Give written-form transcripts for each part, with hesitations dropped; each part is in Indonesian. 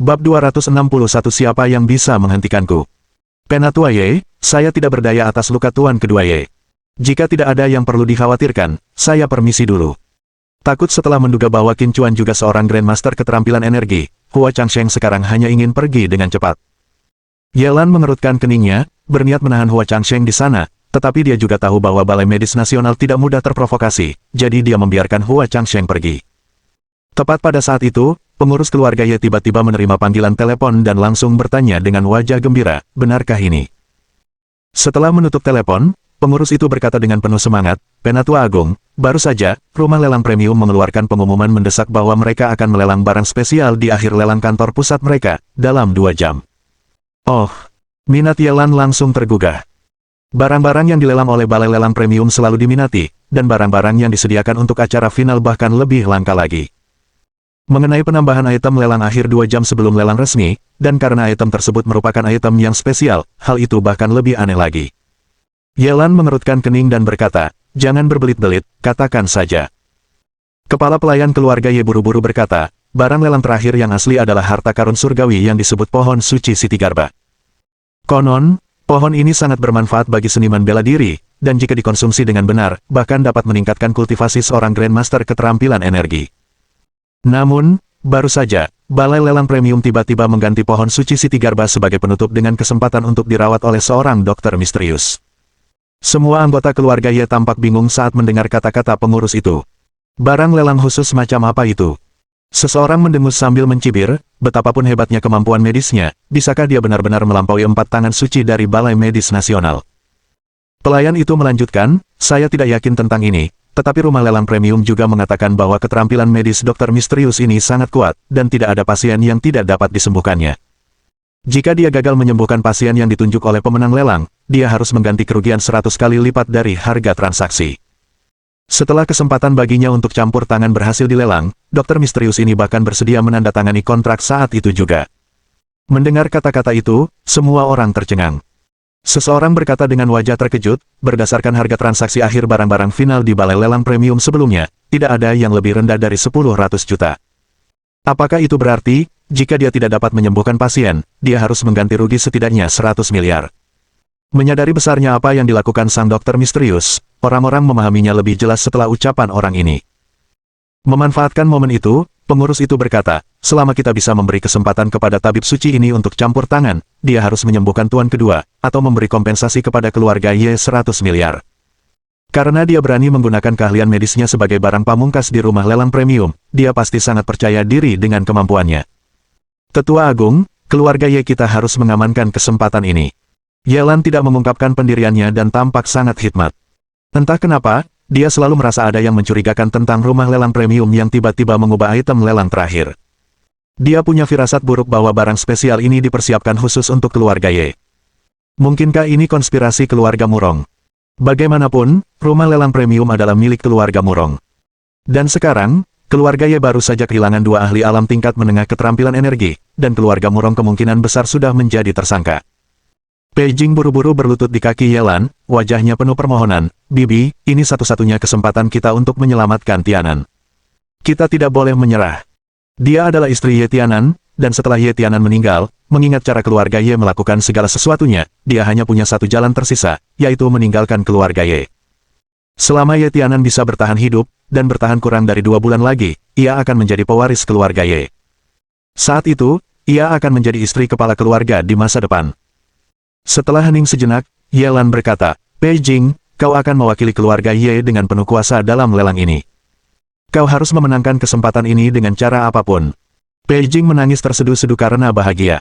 Bab 261 Siapa yang bisa menghentikanku? Penatua Ye, saya tidak berdaya atas luka Tuan Kedua Ye. Jika tidak ada yang perlu dikhawatirkan, saya permisi dulu. Takut setelah menduga bahwa Qin Chuan juga seorang Grandmaster keterampilan energi, Hua Changsheng sekarang hanya ingin pergi dengan cepat. Yelan mengerutkan keningnya, berniat menahan Hua Changsheng di sana, tetapi dia juga tahu bahwa Balai Medis Nasional tidak mudah terprovokasi, jadi dia membiarkan Hua Changsheng pergi. Tepat pada saat itu, pengurus keluarga Ye tiba-tiba menerima panggilan telepon dan langsung bertanya dengan wajah gembira, benarkah ini? Setelah menutup telepon, pengurus itu berkata dengan penuh semangat, Penatua Agung, baru saja, rumah lelang premium mengeluarkan pengumuman mendesak bahwa mereka akan melelang barang spesial di akhir lelang kantor pusat mereka, dalam 2 jam. Oh, minat Yelan langsung tergugah. Barang-barang yang dilelang oleh balai lelang premium selalu diminati, dan barang-barang yang disediakan untuk acara final bahkan lebih langka lagi. Mengenai penambahan item lelang akhir 2 jam sebelum lelang resmi, dan karena item tersebut merupakan item yang spesial, hal itu bahkan lebih aneh lagi. Yelan mengerutkan kening dan berkata, jangan berbelit-belit, katakan saja. Kepala pelayan keluarga Ye buru-buru berkata, barang lelang terakhir yang asli adalah harta karun surgawi yang disebut pohon suci Siti Garba. Konon, pohon ini sangat bermanfaat bagi seniman bela diri, dan jika dikonsumsi dengan benar, bahkan dapat meningkatkan kultivasi seorang Grandmaster keterampilan energi. Namun, baru saja, Balai Lelang Premium tiba-tiba mengganti pohon suci Siti Garba sebagai penutup dengan kesempatan untuk dirawat oleh seorang dokter misterius. Semua anggota keluarga Ye tampak bingung saat mendengar kata-kata pengurus itu. Barang lelang khusus macam apa itu? Seseorang mendengus sambil mencibir, betapapun hebatnya kemampuan medisnya, bisakah dia benar-benar melampaui 4 tangan suci dari Balai Medis Nasional? Pelayan itu melanjutkan, saya tidak yakin tentang ini. Tetapi rumah lelang premium juga mengatakan bahwa keterampilan medis dokter misterius ini sangat kuat, dan tidak ada pasien yang tidak dapat disembuhkannya. Jika dia gagal menyembuhkan pasien yang ditunjuk oleh pemenang lelang, dia harus mengganti kerugian 100 kali lipat dari harga transaksi. Setelah kesempatan baginya untuk campur tangan berhasil dilelang, dokter misterius ini bahkan bersedia menandatangani kontrak saat itu juga. Mendengar kata-kata itu, semua orang tercengang. Seseorang berkata dengan wajah terkejut, berdasarkan harga transaksi akhir barang-barang final di balai lelang premium sebelumnya, tidak ada yang lebih rendah dari 100 juta. Apakah itu berarti, jika dia tidak dapat menyembuhkan pasien, dia harus mengganti rugi setidaknya 100 miliar? Menyadari besarnya apa yang dilakukan sang dokter misterius, orang-orang memahaminya lebih jelas setelah ucapan orang ini. Memanfaatkan momen itu, pengurus itu berkata, selama kita bisa memberi kesempatan kepada tabib suci ini untuk campur tangan, dia harus menyembuhkan Tuan Kedua, atau memberi kompensasi kepada keluarga Ye 100 miliar. Karena dia berani menggunakan keahlian medisnya sebagai barang pamungkas di rumah lelang premium, dia pasti sangat percaya diri dengan kemampuannya. Tetua Agung, keluarga Ye kita harus mengamankan kesempatan ini. Yelan tidak mengungkapkan pendiriannya dan tampak sangat hikmat. Entah kenapa, dia selalu merasa ada yang mencurigakan tentang rumah lelang premium yang tiba-tiba mengubah item lelang terakhir. Dia punya firasat buruk bahwa barang spesial ini dipersiapkan khusus untuk keluarga Ye. Mungkinkah ini konspirasi keluarga Murong? Bagaimanapun, rumah lelang premium adalah milik keluarga Murong. Dan sekarang, keluarga Ye baru saja kehilangan 2 ahli alam tingkat menengah keterampilan energi, dan keluarga Murong kemungkinan besar sudah menjadi tersangka. Pei Jing buru-buru berlutut di kaki Yelan, wajahnya penuh permohonan, Bibi, ini satu-satunya kesempatan kita untuk menyelamatkan Tianan. Kita tidak boleh menyerah. Dia adalah istri Ye Tianan, dan setelah Ye Tianan meninggal, mengingat cara keluarga Ye melakukan segala sesuatunya, dia hanya punya satu jalan tersisa, yaitu meninggalkan keluarga Ye. Selama Ye Tianan bisa bertahan hidup, dan bertahan kurang dari 2 bulan lagi, ia akan menjadi pewaris keluarga Ye. Saat itu, ia akan menjadi istri kepala keluarga di masa depan. Setelah hening sejenak, Yelan berkata, Pei Jing, kau akan mewakili keluarga Ye dengan penuh kuasa dalam lelang ini. Kau harus memenangkan kesempatan ini dengan cara apapun. Pei Jing menangis terseduh-seduh karena bahagia.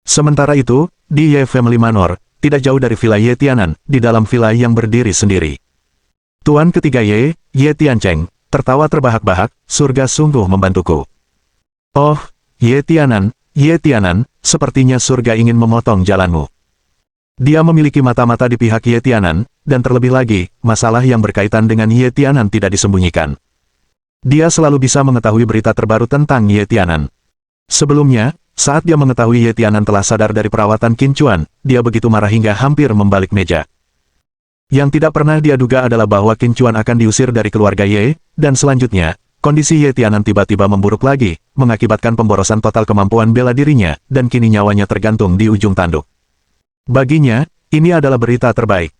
Sementara itu, di Ye Family Manor, tidak jauh dari villa Ye Tianan, di dalam villa yang berdiri sendiri. Tuan ketiga Ye, Ye Tiancheng, tertawa terbahak-bahak, surga sungguh membantuku. Oh, Ye Tianan, sepertinya surga ingin memotong jalanmu. Dia memiliki mata-mata di pihak Ye Tianan, dan terlebih lagi, masalah yang berkaitan dengan Ye Tianan tidak disembunyikan. Dia selalu bisa mengetahui berita terbaru tentang Ye Tianan. Sebelumnya, saat dia mengetahui Ye Tianan telah sadar dari perawatan Qin Chuan, dia begitu marah hingga hampir membalik meja. Yang tidak pernah dia duga adalah bahwa Qin Chuan akan diusir dari keluarga Ye, dan selanjutnya, kondisi Ye Tianan tiba-tiba memburuk lagi, mengakibatkan pemborosan total kemampuan bela dirinya, dan kini nyawanya tergantung di ujung tanduk. Baginya, ini adalah berita terbaik.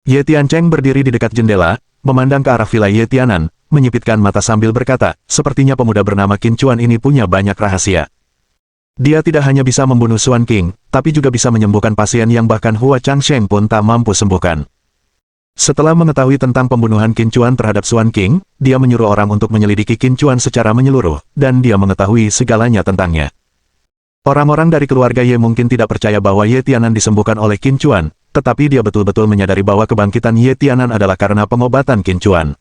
Ye Tiancheng berdiri di dekat jendela, memandang ke arah villa Ye Tianan, menyipitkan mata sambil berkata, sepertinya pemuda bernama Qin Chuan ini punya banyak rahasia. Dia tidak hanya bisa membunuh Xuan King, tapi juga bisa menyembuhkan pasien yang bahkan Hua Changsheng pun tak mampu sembuhkan. Setelah mengetahui tentang pembunuhan Qin Chuan terhadap Xuan King, dia menyuruh orang untuk menyelidiki Qin Chuan secara menyeluruh, dan dia mengetahui segalanya tentangnya. Orang-orang dari keluarga Ye mungkin tidak percaya bahwa Ye Tianan disembuhkan oleh Qin Chuan, tetapi dia betul-betul menyadari bahwa kebangkitan Ye Tianan adalah karena pengobatan Qin Chuan.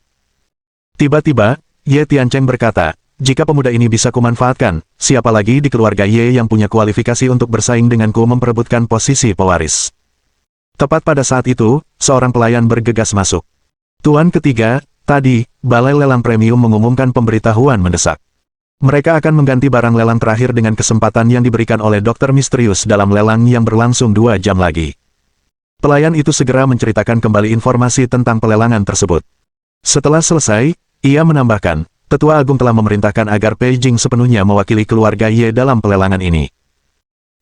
Tiba-tiba, Ye Tiancheng berkata, jika pemuda ini bisa kumanfaatkan, siapa lagi di keluarga Ye yang punya kualifikasi untuk bersaing denganku memperebutkan posisi pewaris. Tepat pada saat itu, seorang pelayan bergegas masuk. Tuan ketiga, tadi, Balai Lelang Premium mengumumkan pemberitahuan mendesak. Mereka akan mengganti barang lelang terakhir dengan kesempatan yang diberikan oleh Dokter Misterius dalam lelang yang berlangsung 2 jam lagi. Pelayan itu segera menceritakan kembali informasi tentang pelelangan tersebut. Setelah selesai, ia menambahkan, Tetua Agung telah memerintahkan agar Pei Jing sepenuhnya mewakili keluarga Ye dalam pelelangan ini.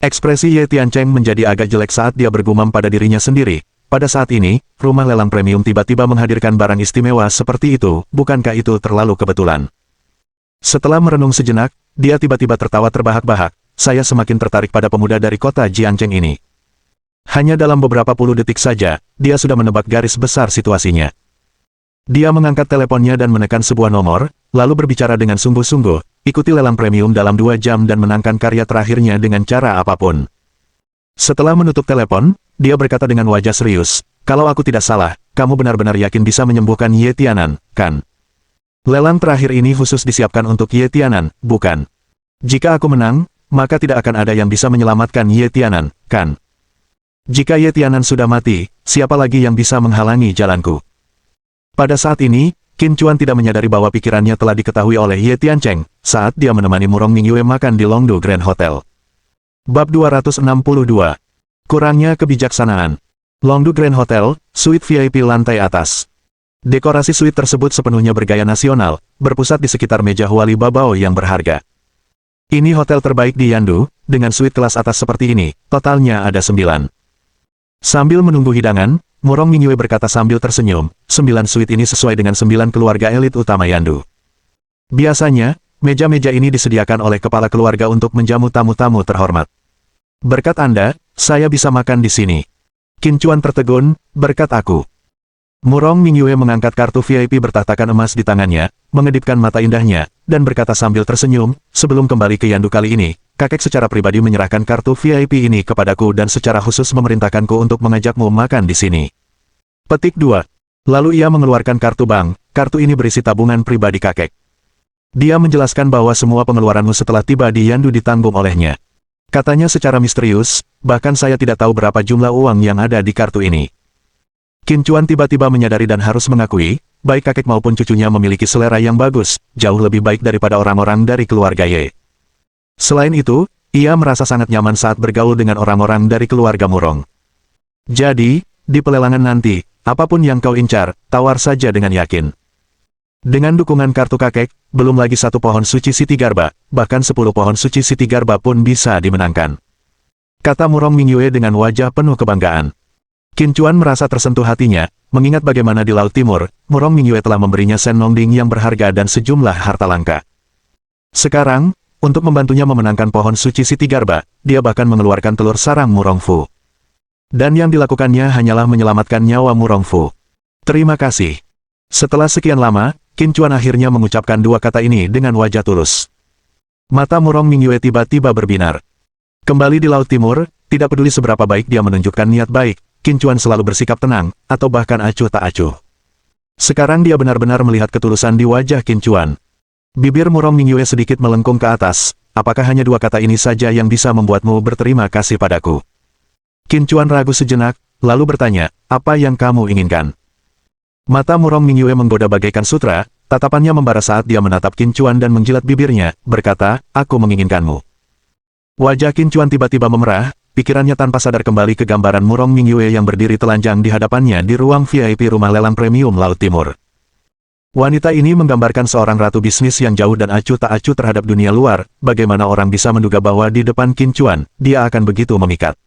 Ekspresi Ye Tiancheng menjadi agak jelek saat dia bergumam pada dirinya sendiri. Pada saat ini, rumah lelang premium tiba-tiba menghadirkan barang istimewa seperti itu, bukankah itu terlalu kebetulan? Setelah merenung sejenak, dia tiba-tiba tertawa terbahak-bahak. Saya semakin tertarik pada pemuda dari kota Jiancheng ini. Hanya dalam beberapa puluh detik saja, dia sudah menebak garis besar situasinya. Dia mengangkat teleponnya dan menekan sebuah nomor, lalu berbicara dengan sungguh-sungguh, ikuti lelang premium dalam 2 jam dan menangkan karya terakhirnya dengan cara apapun. Setelah menutup telepon, dia berkata dengan wajah serius, kalau aku tidak salah, kamu benar-benar yakin bisa menyembuhkan Ye Tianan, kan? Lelang terakhir ini khusus disiapkan untuk Ye Tianan, bukan? Jika aku menang, maka tidak akan ada yang bisa menyelamatkan Ye Tianan, kan? Jika Ye Tianan sudah mati, siapa lagi yang bisa menghalangi jalanku? Pada saat ini, Qin Chuan tidak menyadari bahwa pikirannya telah diketahui oleh Ye Tiancheng, saat dia menemani Murong Mingyue makan di Longdu Grand Hotel. Bab 262. Kurangnya kebijaksanaan. Longdu Grand Hotel, suite VIP lantai atas. Dekorasi suite tersebut sepenuhnya bergaya nasional, berpusat di sekitar meja Huali Babao yang berharga. Ini hotel terbaik di Yandu, dengan suite kelas atas seperti ini, totalnya ada 9. Sambil menunggu hidangan, Murong Mingyue berkata sambil tersenyum, 9 suite ini sesuai dengan 9 keluarga elit utama Yandu. Biasanya, meja-meja ini disediakan oleh kepala keluarga untuk menjamu tamu-tamu terhormat. Berkat Anda, saya bisa makan di sini. Qin Chuan tertegun, berkat aku. Murong Mingyue mengangkat kartu VIP bertahtakan emas di tangannya, mengedipkan mata indahnya, dan berkata sambil tersenyum, sebelum kembali ke Yandu kali ini, kakek secara pribadi menyerahkan kartu VIP ini kepadaku dan secara khusus memerintahkanku untuk mengajakmu makan di sini. Petik 2. Lalu ia mengeluarkan kartu bank, kartu ini berisi tabungan pribadi kakek. Dia menjelaskan bahwa semua pengeluaranmu setelah tiba di Yandu ditanggung olehnya. Katanya secara misterius, bahkan saya tidak tahu berapa jumlah uang yang ada di kartu ini. Qin Chuan tiba-tiba menyadari dan harus mengakui, baik kakek maupun cucunya memiliki selera yang bagus, jauh lebih baik daripada orang-orang dari keluarga Ye. Selain itu, ia merasa sangat nyaman saat bergaul dengan orang-orang dari keluarga Murong. Jadi, di pelelangan nanti, apapun yang kau incar, tawar saja dengan yakin. Dengan dukungan kartu kakek, belum lagi 1 pohon suci Siti Garba, bahkan 10 pohon suci Siti Garba pun bisa dimenangkan. Kata Murong Mingyue dengan wajah penuh kebanggaan. Qin Chuan merasa tersentuh hatinya, mengingat bagaimana di Laut Timur, Murong Mingyue telah memberinya Sen Nongding yang berharga dan sejumlah harta langka. Sekarang, untuk membantunya memenangkan pohon suci Siti Garba, dia bahkan mengeluarkan telur sarang Murong Fu. Dan yang dilakukannya hanyalah menyelamatkan nyawa Murong Fu. Terima kasih. Setelah sekian lama, Qin Chuan akhirnya mengucapkan 2 kata ini dengan wajah tulus. Mata Murong Mingyue tiba-tiba berbinar. Kembali di Laut Timur, tidak peduli seberapa baik dia menunjukkan niat baik, Qin Chuan selalu bersikap tenang, atau bahkan acuh tak acuh. Sekarang dia benar-benar melihat ketulusan di wajah Qin Chuan. Bibir Murong Mingyue sedikit melengkung ke atas, apakah hanya 2 kata ini saja yang bisa membuatmu berterima kasih padaku? Qin Chuan ragu sejenak, lalu bertanya, apa yang kamu inginkan? Mata Murong Mingyue menggoda bagaikan sutra, tatapannya membara saat dia menatap Qin Chuan dan menjilat bibirnya, berkata, aku menginginkanmu. Wajah Qin Chuan tiba-tiba memerah, pikirannya tanpa sadar kembali ke gambaran Murong Mingyue yang berdiri telanjang di hadapannya di ruang VIP rumah lelang premium Laut Timur. Wanita ini menggambarkan seorang ratu bisnis yang jauh dan acuh tak acuh terhadap dunia luar. Bagaimana orang bisa menduga bahwa di depan Qin Chuan, dia akan begitu memikat.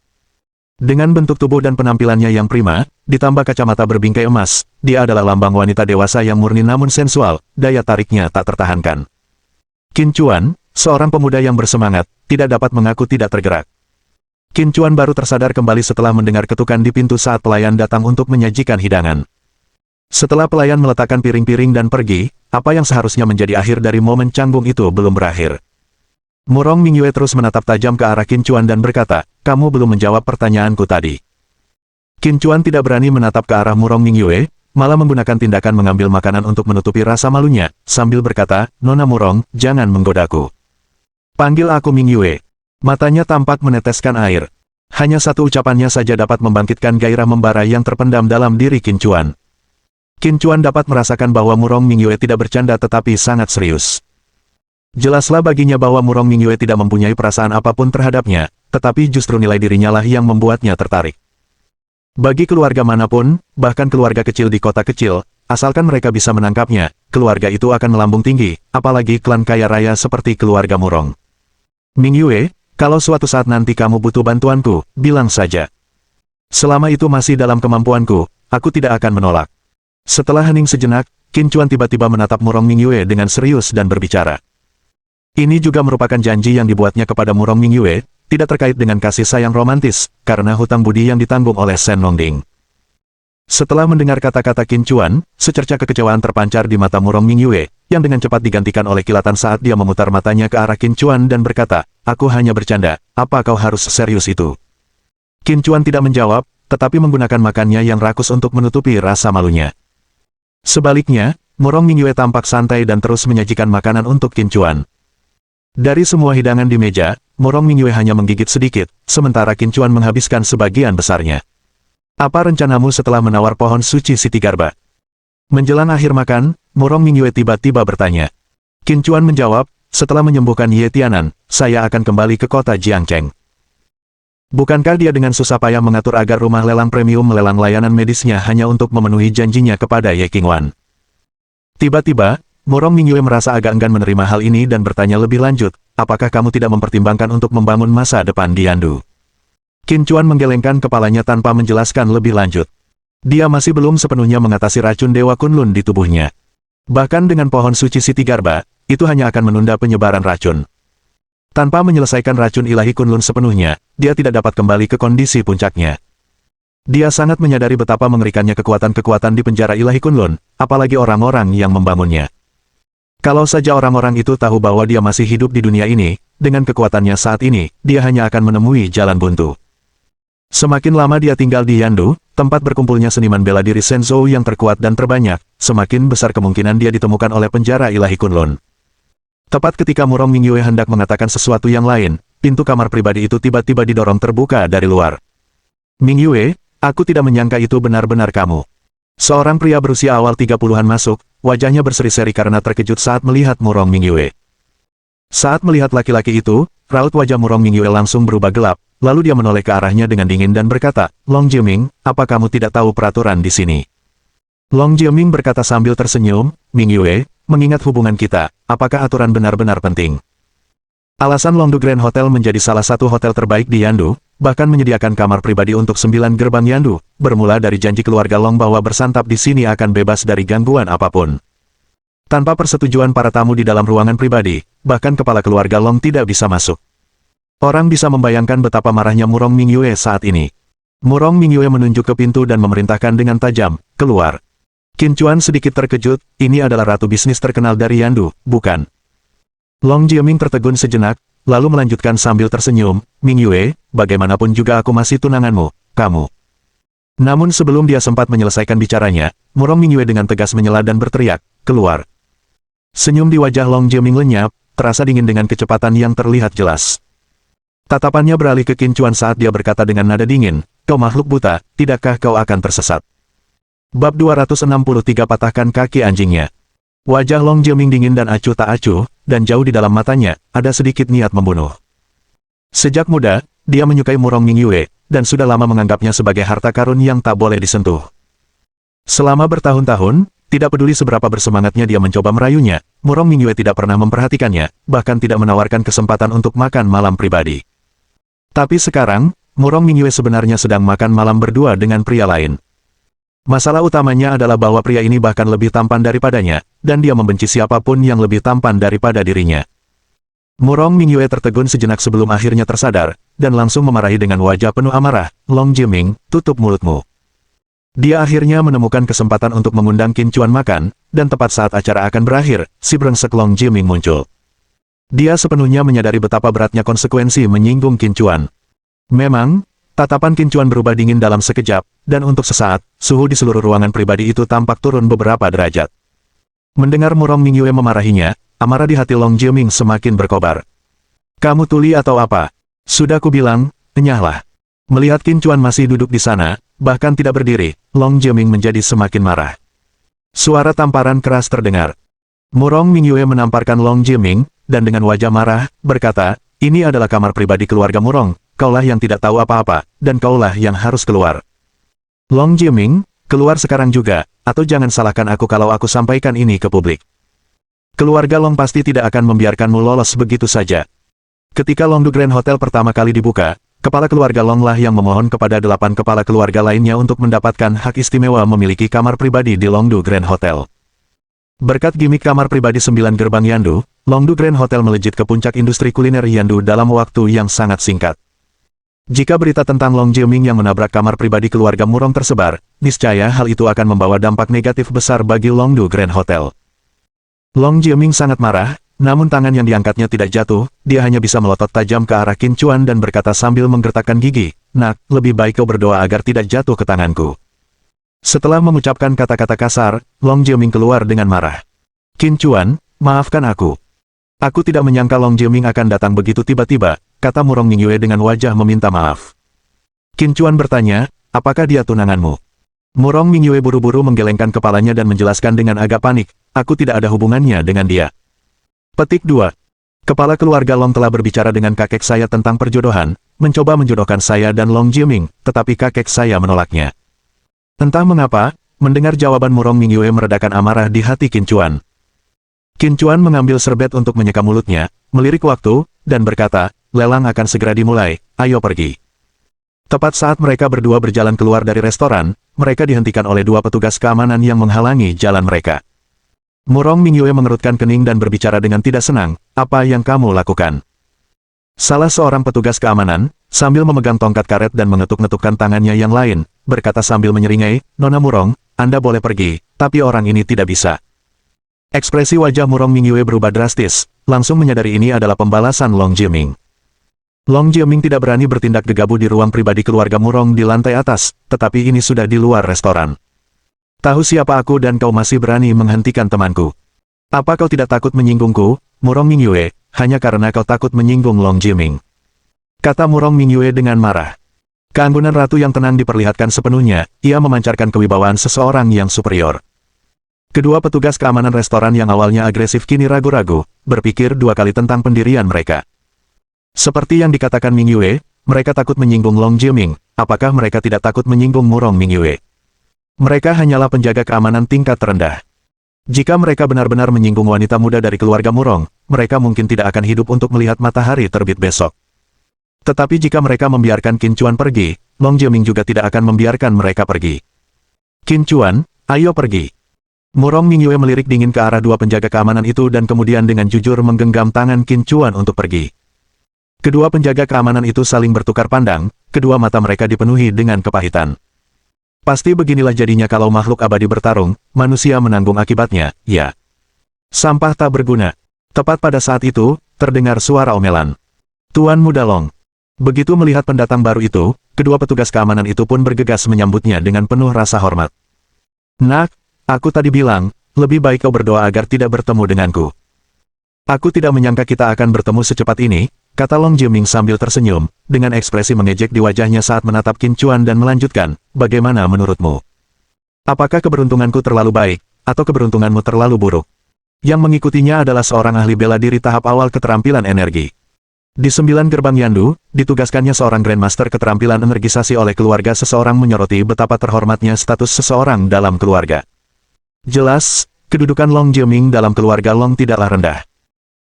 Dengan bentuk tubuh dan penampilannya yang prima, ditambah kacamata berbingkai emas, dia adalah lambang wanita dewasa yang murni namun sensual, daya tariknya tak tertahankan. Qin Chuan, seorang pemuda yang bersemangat, tidak dapat mengaku tidak tergerak. Qin Chuan baru tersadar kembali setelah mendengar ketukan di pintu saat pelayan datang untuk menyajikan hidangan. Setelah pelayan meletakkan piring-piring dan pergi, apa yang seharusnya menjadi akhir dari momen canggung itu belum berakhir. Murong Mingyue terus menatap tajam ke arah Qin Chuan dan berkata, "Kamu belum menjawab pertanyaanku tadi." Qin Chuan tidak berani menatap ke arah Murong Mingyue, malah menggunakan tindakan mengambil makanan untuk menutupi rasa malunya, sambil berkata, "Nona Murong, jangan menggodaku. Panggil aku Mingyue." Matanya tampak meneteskan air. Hanya satu ucapannya saja dapat membangkitkan gairah membara yang terpendam dalam diri Qin Chuan. Qin Chuan dapat merasakan bahwa Murong Mingyue tidak bercanda tetapi sangat serius. Jelaslah baginya bahwa Murong Mingyue tidak mempunyai perasaan apapun terhadapnya, tetapi justru nilai dirinya lah yang membuatnya tertarik. Bagi keluarga manapun, bahkan keluarga kecil di kota kecil, asalkan mereka bisa menangkapnya, keluarga itu akan melambung tinggi, apalagi klan kaya raya seperti keluarga Murong. "Mingyue, kalau suatu saat nanti kamu butuh bantuanku, bilang saja. Selama itu masih dalam kemampuanku, aku tidak akan menolak." Setelah hening sejenak, Qin Chuan tiba-tiba menatap Murong Mingyue dengan serius dan berbicara. Ini juga merupakan janji yang dibuatnya kepada Murong Mingyue, tidak terkait dengan kasih sayang romantis, karena hutang budi yang ditanggung oleh Shen Nongding. Setelah mendengar kata-kata Qin Chuan, secerca kekecewaan terpancar di mata Murong Mingyue, yang dengan cepat digantikan oleh kilatan saat dia memutar matanya ke arah Qin Chuan dan berkata, "Aku hanya bercanda, apa kau harus serius itu?" Qin Chuan tidak menjawab, tetapi menggunakan makannya yang rakus untuk menutupi rasa malunya. Sebaliknya, Murong Mingyue tampak santai dan terus menyajikan makanan untuk Qin Chuan. Dari semua hidangan di meja, Murong Mingyue hanya menggigit sedikit, sementara Qin Chuan menghabiskan sebagian besarnya. "Apa rencanamu setelah menawar pohon suci Siti Garba?" Menjelang akhir makan, Murong Mingyue tiba-tiba bertanya. Qin Chuan menjawab, "Setelah menyembuhkan Ye Tianan, saya akan kembali ke kota Jiangcheng." Bukankah dia dengan susah payah mengatur agar rumah lelang premium melelang layanan medisnya hanya untuk memenuhi janjinya kepada Ye Qingwan? Tiba-tiba, Murong Mingyue merasa agak enggan menerima hal ini dan bertanya lebih lanjut, "Apakah kamu tidak mempertimbangkan untuk membangun masa depan di Yandu?" Qin Chuan menggelengkan kepalanya tanpa menjelaskan lebih lanjut. Dia masih belum sepenuhnya mengatasi racun Dewa Kunlun di tubuhnya. Bahkan dengan pohon suci Siti Garba, itu hanya akan menunda penyebaran racun. Tanpa menyelesaikan racun ilahi Kunlun sepenuhnya, dia tidak dapat kembali ke kondisi puncaknya. Dia sangat menyadari betapa mengerikannya kekuatan-kekuatan di penjara ilahi Kunlun, apalagi orang-orang yang membangunnya. Kalau saja orang-orang itu tahu bahwa dia masih hidup di dunia ini, dengan kekuatannya saat ini, dia hanya akan menemui jalan buntu. Semakin lama dia tinggal di Yandu, tempat berkumpulnya seniman bela diri Shenzhou yang terkuat dan terbanyak, semakin besar kemungkinan dia ditemukan oleh penjara ilahi Kunlun. Tepat ketika Murong Mingyue hendak mengatakan sesuatu yang lain, pintu kamar pribadi itu tiba-tiba didorong terbuka dari luar. "Mingyue, aku tidak menyangka itu benar-benar kamu." Seorang pria berusia awal 30-an masuk, wajahnya berseri-seri karena terkejut saat melihat Murong Mingyue. Saat melihat laki-laki itu, raut wajah Murong Mingyue langsung berubah gelap, lalu dia menoleh ke arahnya dengan dingin dan berkata, "Long Jieming, apa kamu tidak tahu peraturan di sini?" Long Jieming berkata sambil tersenyum, "Mingyue, mengingat hubungan kita, apakah aturan benar-benar penting?" Alasan Longdu Grand Hotel menjadi salah satu hotel terbaik di Yandu, bahkan menyediakan kamar pribadi untuk 9 gerbang Yandu, bermula dari janji keluarga Long bahwa bersantap di sini akan bebas dari gangguan apapun. Tanpa persetujuan para tamu di dalam ruangan pribadi, bahkan kepala keluarga Long tidak bisa masuk. Orang bisa membayangkan betapa marahnya Murong Mingyue saat ini. Murong Mingyue menunjuk ke pintu dan memerintahkan dengan tajam, "Keluar." Qin Chuan sedikit terkejut, ini adalah ratu bisnis terkenal dari Yandu, bukan? Long Jieming tertegun sejenak, lalu melanjutkan sambil tersenyum, "Mingyue, bagaimanapun juga aku masih tunanganmu, kamu." Namun sebelum dia sempat menyelesaikan bicaranya, Murong Mingyue dengan tegas menyela dan berteriak, "Keluar." Senyum di wajah Long Jieming lenyap, terasa dingin dengan kecepatan yang terlihat jelas. Tatapannya beralih ke Qin Chuan saat dia berkata dengan nada dingin, "Kau makhluk buta, tidakkah kau akan tersesat?" Bab 263 Patahkan kaki anjingnya. Wajah Long Jieming dingin dan acuh tak acuh, dan jauh di dalam matanya, ada sedikit niat membunuh. Sejak muda, dia menyukai Murong Mingyue, dan sudah lama menganggapnya sebagai harta karun yang tak boleh disentuh. Selama bertahun-tahun, Tidak peduli seberapa bersemangatnya dia mencoba merayunya, Murong Mingyue tidak pernah memperhatikannya, bahkan tidak menawarkan kesempatan untuk makan malam pribadi. Tapi sekarang, Murong Mingyue sebenarnya sedang makan malam berdua dengan pria lain. Masalah utamanya adalah bahwa pria ini bahkan lebih tampan daripadanya, dan dia membenci siapapun yang lebih tampan daripada dirinya. Murong Mingyue tertegun sejenak sebelum akhirnya tersadar, dan langsung memarahi dengan wajah penuh amarah, "Long Jiming, tutup mulutmu." Dia akhirnya menemukan kesempatan untuk mengundang Qin Chuan makan, dan tepat saat acara akan berakhir, si brengsek Long Jiming muncul. Dia sepenuhnya menyadari betapa beratnya konsekuensi menyinggung Qin Chuan. Memang, tatapan Qin Chuan berubah dingin dalam sekejap, dan untuk sesaat, suhu di seluruh ruangan pribadi itu tampak turun beberapa derajat. Mendengar Murong Mingyue memarahinya, amarah di hati Long Jiming semakin berkobar. "Kamu tuli atau apa? Sudah kubilang, enyahlah." Melihat Qin Chuan masih duduk di sana, bahkan tidak berdiri, Long Jiming menjadi semakin marah. Suara tamparan keras terdengar. Murong Mingyue menamparkan Long Jiming, dan dengan wajah marah, berkata, "Ini adalah kamar pribadi keluarga Murong. Kaulah yang tidak tahu apa-apa, dan kaulah yang harus keluar." "Long Jiming, keluar sekarang juga, atau jangan salahkan aku kalau aku sampaikan ini ke publik. Keluarga Long pasti tidak akan membiarkanmu lolos begitu saja." Ketika Longdu Grand Hotel pertama kali dibuka, kepala keluarga Long lah yang memohon kepada 8 kepala keluarga lainnya untuk mendapatkan hak istimewa memiliki kamar pribadi di Longdu Grand Hotel. Berkat gimik kamar pribadi 9 gerbang Yandu, Longdu Grand Hotel melejit ke puncak industri kuliner Yandu dalam waktu yang sangat singkat. Jika berita tentang Long Jiming yang menabrak kamar pribadi keluarga Murong tersebar, niscaya hal itu akan membawa dampak negatif besar bagi Longdu Grand Hotel. Long Jiming sangat marah, namun tangan yang diangkatnya tidak jatuh, dia hanya bisa melotot tajam ke arah Qin Chuan dan berkata sambil menggertakkan gigi, "Nak, lebih baik kau berdoa agar tidak jatuh ke tanganku." Setelah mengucapkan kata-kata kasar, Long Jiming keluar dengan marah. "Qin Chuan, maafkan aku. Aku tidak menyangka Long Jiming akan datang begitu tiba-tiba," kata Murong Mingyue dengan wajah meminta maaf. Qin Chuan bertanya, "Apakah dia tunanganmu?" Murong Mingyue buru-buru menggelengkan kepalanya dan menjelaskan dengan agak panik, "Aku tidak ada hubungannya dengan dia." Petik 2. Kepala keluarga Long telah berbicara dengan kakek saya tentang perjodohan, mencoba menjodohkan saya dan Long Jiming, tetapi kakek saya menolaknya. Entah mengapa, mendengar jawaban Murong Mingyue meredakan amarah di hati Qin Chuan. Qin Chuan mengambil serbet untuk menyeka mulutnya, melirik waktu, dan berkata, "Lelang akan segera dimulai, ayo pergi." Tepat saat mereka berdua berjalan keluar dari restoran, mereka dihentikan oleh 2 petugas keamanan yang menghalangi jalan mereka. Murong Mingyue mengerutkan kening dan berbicara dengan tidak senang, "Apa yang kamu lakukan?" Salah seorang petugas keamanan, sambil memegang tongkat karet dan mengetuk-ngetukkan tangannya yang lain, berkata sambil menyeringai, "Nona Murong, Anda boleh pergi, tapi orang ini tidak bisa." Ekspresi wajah Murong Mingyue berubah drastis, langsung menyadari ini adalah pembalasan Long Jiming. Long Jiming tidak berani bertindak gegabah di ruang pribadi keluarga Murong di lantai atas, tetapi ini sudah di luar restoran. "Tahu siapa aku dan kau masih berani menghentikan temanku? Apa kau tidak takut menyinggungku, Murong Mingyue, hanya karena kau takut menyinggung Long Jiming?" kata Murong Mingyue dengan marah. Keanggunan ratu yang tenang diperlihatkan sepenuhnya, ia memancarkan kewibawaan seseorang yang superior. Kedua petugas keamanan restoran yang awalnya agresif kini ragu-ragu, berpikir 2 kali tentang pendirian mereka. Seperti yang dikatakan Mingyue, mereka takut menyinggung Long Jiming, apakah mereka tidak takut menyinggung Murong Mingyue? Mereka hanyalah penjaga keamanan tingkat terendah. Jika mereka benar-benar menyinggung wanita muda dari keluarga Murong, mereka mungkin tidak akan hidup untuk melihat matahari terbit besok. Tetapi jika mereka membiarkan Qin Chuan pergi, Long Jiming juga tidak akan membiarkan mereka pergi. "Qin Chuan, ayo pergi." Murong Mingyue melirik dingin ke arah 2 penjaga keamanan itu dan kemudian dengan jujur menggenggam tangan Qin Chuan untuk pergi. Kedua penjaga keamanan itu saling bertukar pandang, kedua mata mereka dipenuhi dengan kepahitan. Pasti beginilah jadinya kalau makhluk abadi bertarung, manusia menanggung akibatnya, ya. Sampah tak berguna. Tepat pada saat itu, terdengar suara omelan. "Tuan Muda Long." Begitu melihat pendatang baru itu, kedua petugas keamanan itu pun bergegas menyambutnya dengan penuh rasa hormat. "Nak, aku tadi bilang, lebih baik kau berdoa agar tidak bertemu denganku. Aku tidak menyangka kita akan bertemu secepat ini," kata Long Jiming sambil tersenyum, dengan ekspresi mengejek di wajahnya saat menatap Qin Chuan dan melanjutkan, "Bagaimana menurutmu? Apakah keberuntunganku terlalu baik, atau keberuntunganmu terlalu buruk?" Yang mengikutinya adalah seorang ahli bela diri tahap awal keterampilan energi. Di 9 gerbang Yandu, ditugaskannya seorang Grandmaster keterampilan energisasi oleh keluarga seseorang menyoroti betapa terhormatnya status seseorang dalam keluarga. Jelas, kedudukan Long Jiaming dalam keluarga Long tidaklah rendah.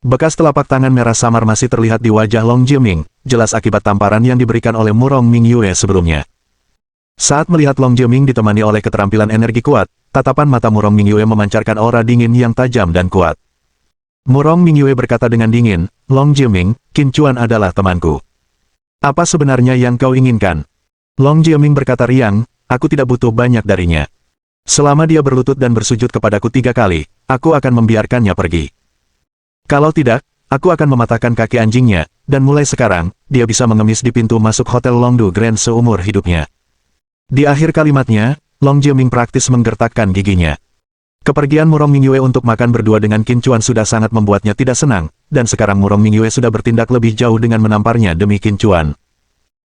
Bekas telapak tangan merah samar masih terlihat di wajah Long Jiaming, jelas akibat tamparan yang diberikan oleh Murong Mingyue sebelumnya. Saat melihat Long Jiaming ditemani oleh keterampilan energi kuat, tatapan mata Murong Mingyue memancarkan aura dingin yang tajam dan kuat. Murong Mingyue berkata dengan dingin, "Long Jiaming, Qin Chuan adalah temanku. Apa sebenarnya yang kau inginkan?" Long Jiaming berkata riang, "Aku tidak butuh banyak darinya. Selama dia berlutut dan bersujud kepadaku 3 kali, aku akan membiarkannya pergi. Kalau tidak, aku akan mematahkan kaki anjingnya, dan mulai sekarang, dia bisa mengemis di pintu masuk Hotel Longdu Grand seumur hidupnya." Di akhir kalimatnya, Long Jiaming praktis menggertakkan giginya. Kepergian Murong Mingyue untuk makan berdua dengan Qin Chuan sudah sangat membuatnya tidak senang, dan sekarang Murong Mingyue sudah bertindak lebih jauh dengan menamparnya demi Qin Chuan.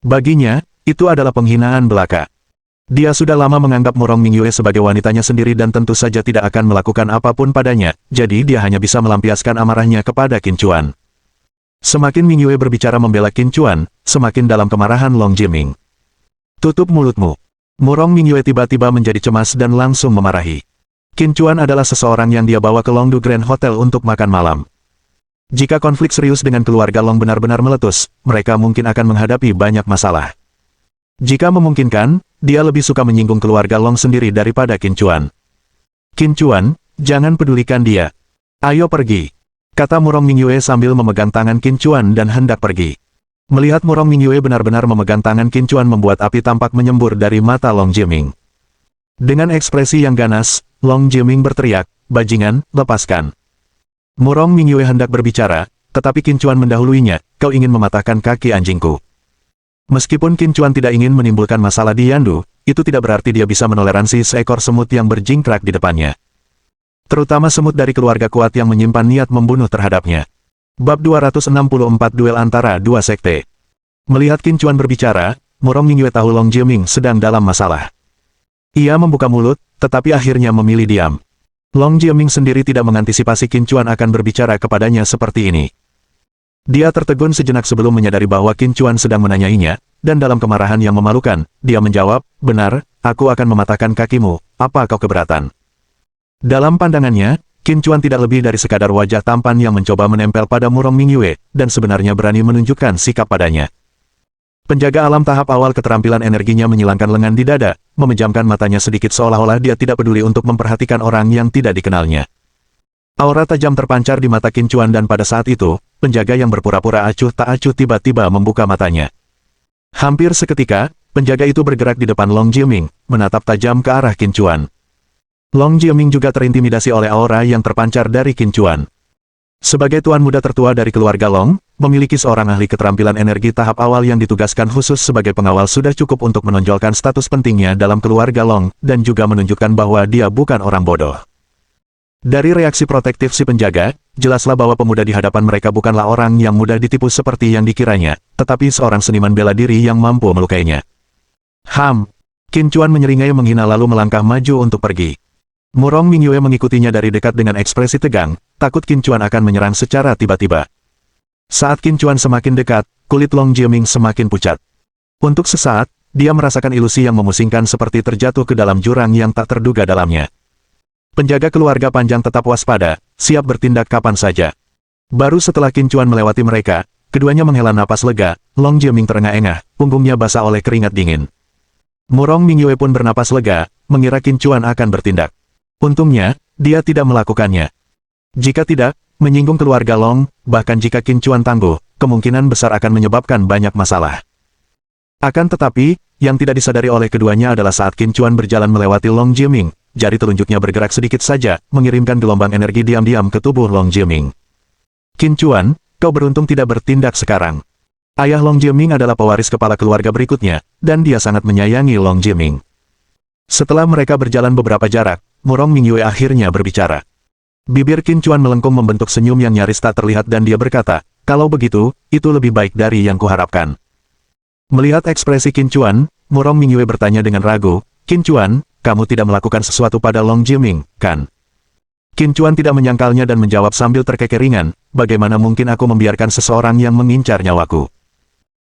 Baginya, itu adalah penghinaan belaka. Dia sudah lama menganggap Murong Mingyue sebagai wanitanya sendiri dan tentu saja tidak akan melakukan apapun padanya, jadi dia hanya bisa melampiaskan amarahnya kepada Qin Chuan. Semakin Mingyue berbicara membela Qin Chuan, semakin dalam kemarahan Long Jiaming. "Tutup mulutmu." Murong Mingyue tiba-tiba menjadi cemas dan langsung memarahi. Qin Chuan adalah seseorang yang dia bawa ke Longdu Grand Hotel untuk makan malam. Jika konflik serius dengan keluarga Long benar-benar meletus, mereka mungkin akan menghadapi banyak masalah. Jika memungkinkan, dia lebih suka menyinggung keluarga Long sendiri daripada Qin Chuan. "Qin Chuan, jangan pedulikan dia. Ayo pergi," kata Murong Mingyue sambil memegang tangan Qin Chuan dan hendak pergi. Melihat Murong Mingyue benar-benar memegang tangan Qin Chuan membuat api tampak menyembur dari mata Long Jiaming. Dengan ekspresi yang ganas, Long Jiaming berteriak, "Bajingan, lepaskan." Murong Mingyue hendak berbicara, tetapi Qin Chuan mendahuluinya, "Kau ingin mematahkan kaki anjingku." Meskipun Qin Chuan tidak ingin menimbulkan masalah di Yandu, itu tidak berarti dia bisa menoleransi seekor semut yang berjingkrak di depannya. Terutama semut dari keluarga kuat yang menyimpan niat membunuh terhadapnya. Bab 264 Duel antara dua sekte. Melihat Qin Chuan berbicara, Murong Mingyue tahu Long Jiaming sedang dalam masalah. Ia membuka mulut, tetapi akhirnya memilih diam. Long Jiaming sendiri tidak mengantisipasi Qin Chuan akan berbicara kepadanya seperti ini. Dia tertegun sejenak sebelum menyadari bahwa Qin Chuan sedang menanyainya, dan dalam kemarahan yang memalukan, dia menjawab, "Benar, aku akan mematahkan kakimu, apa kau keberatan?" Dalam pandangannya, Qin Chuan tidak lebih dari sekadar wajah tampan yang mencoba menempel pada Murong Mingyue, dan sebenarnya berani menunjukkan sikap padanya. Penjaga alam tahap awal keterampilan energinya menyilangkan lengan di dada, memejamkan matanya sedikit seolah-olah dia tidak peduli untuk memperhatikan orang yang tidak dikenalnya. Aura tajam terpancar di mata Qin Chuan dan pada saat itu, penjaga yang berpura-pura acuh tak acuh tiba-tiba membuka matanya. Hampir seketika, penjaga itu bergerak di depan Long Jiaming, menatap tajam ke arah Qin Chuan. Long Jiaming juga terintimidasi oleh aura yang terpancar dari Qin Chuan. Sebagai tuan muda tertua dari keluarga Long, memiliki seorang ahli keterampilan energi tahap awal yang ditugaskan khusus sebagai pengawal sudah cukup untuk menonjolkan status pentingnya dalam keluarga Long, dan juga menunjukkan bahwa dia bukan orang bodoh. Dari reaksi protektif si penjaga, jelaslah bahwa pemuda di hadapan mereka bukanlah orang yang mudah ditipu seperti yang dikiranya, tetapi seorang seniman bela diri yang mampu melukainya. Qin Chuan menyeringai menghina lalu melangkah maju untuk pergi. Murong Mingyue mengikutinya dari dekat dengan ekspresi tegang, takut Qin Chuan akan menyerang secara tiba-tiba. Saat Qin Chuan semakin dekat, kulit Long Jiaming semakin pucat. Untuk sesaat, dia merasakan ilusi yang memusingkan seperti terjatuh ke dalam jurang yang tak terduga dalamnya. Penjaga keluarga panjang tetap waspada, siap bertindak kapan saja. Baru setelah Qin Chuan melewati mereka, keduanya menghela napas lega, Long Jiaming terengah-engah, punggungnya basah oleh keringat dingin. Murong Mingyue pun bernapas lega, mengira Qin Chuan akan bertindak. Untungnya, dia tidak melakukannya. Jika tidak, menyinggung keluarga Long, bahkan jika Qin Chuan tangguh, kemungkinan besar akan menyebabkan banyak masalah. Akan tetapi, yang tidak disadari oleh keduanya adalah saat Qin Chuan berjalan melewati Long Jiaming, jari telunjuknya bergerak sedikit saja, mengirimkan gelombang energi diam-diam ke tubuh Long Jiaming. "Qin Chuan, kau beruntung tidak bertindak sekarang." Ayah Long Jiaming adalah pewaris kepala keluarga berikutnya, dan dia sangat menyayangi Long Jiaming. Setelah mereka berjalan beberapa jarak, Murong Mingyue akhirnya berbicara. Bibir Qin Chuan melengkung membentuk senyum yang nyaris tak terlihat dan dia berkata, "Kalau begitu, itu lebih baik dari yang kuharapkan." Melihat ekspresi Qin Chuan, Murong Mingyue bertanya dengan ragu, "Qin Chuan, kamu tidak melakukan sesuatu pada Long Jiaming, kan?" Qin Chuan tidak menyangkalnya dan menjawab sambil terkekeringan, "Bagaimana mungkin aku membiarkan seseorang yang mengincar nyawaku?"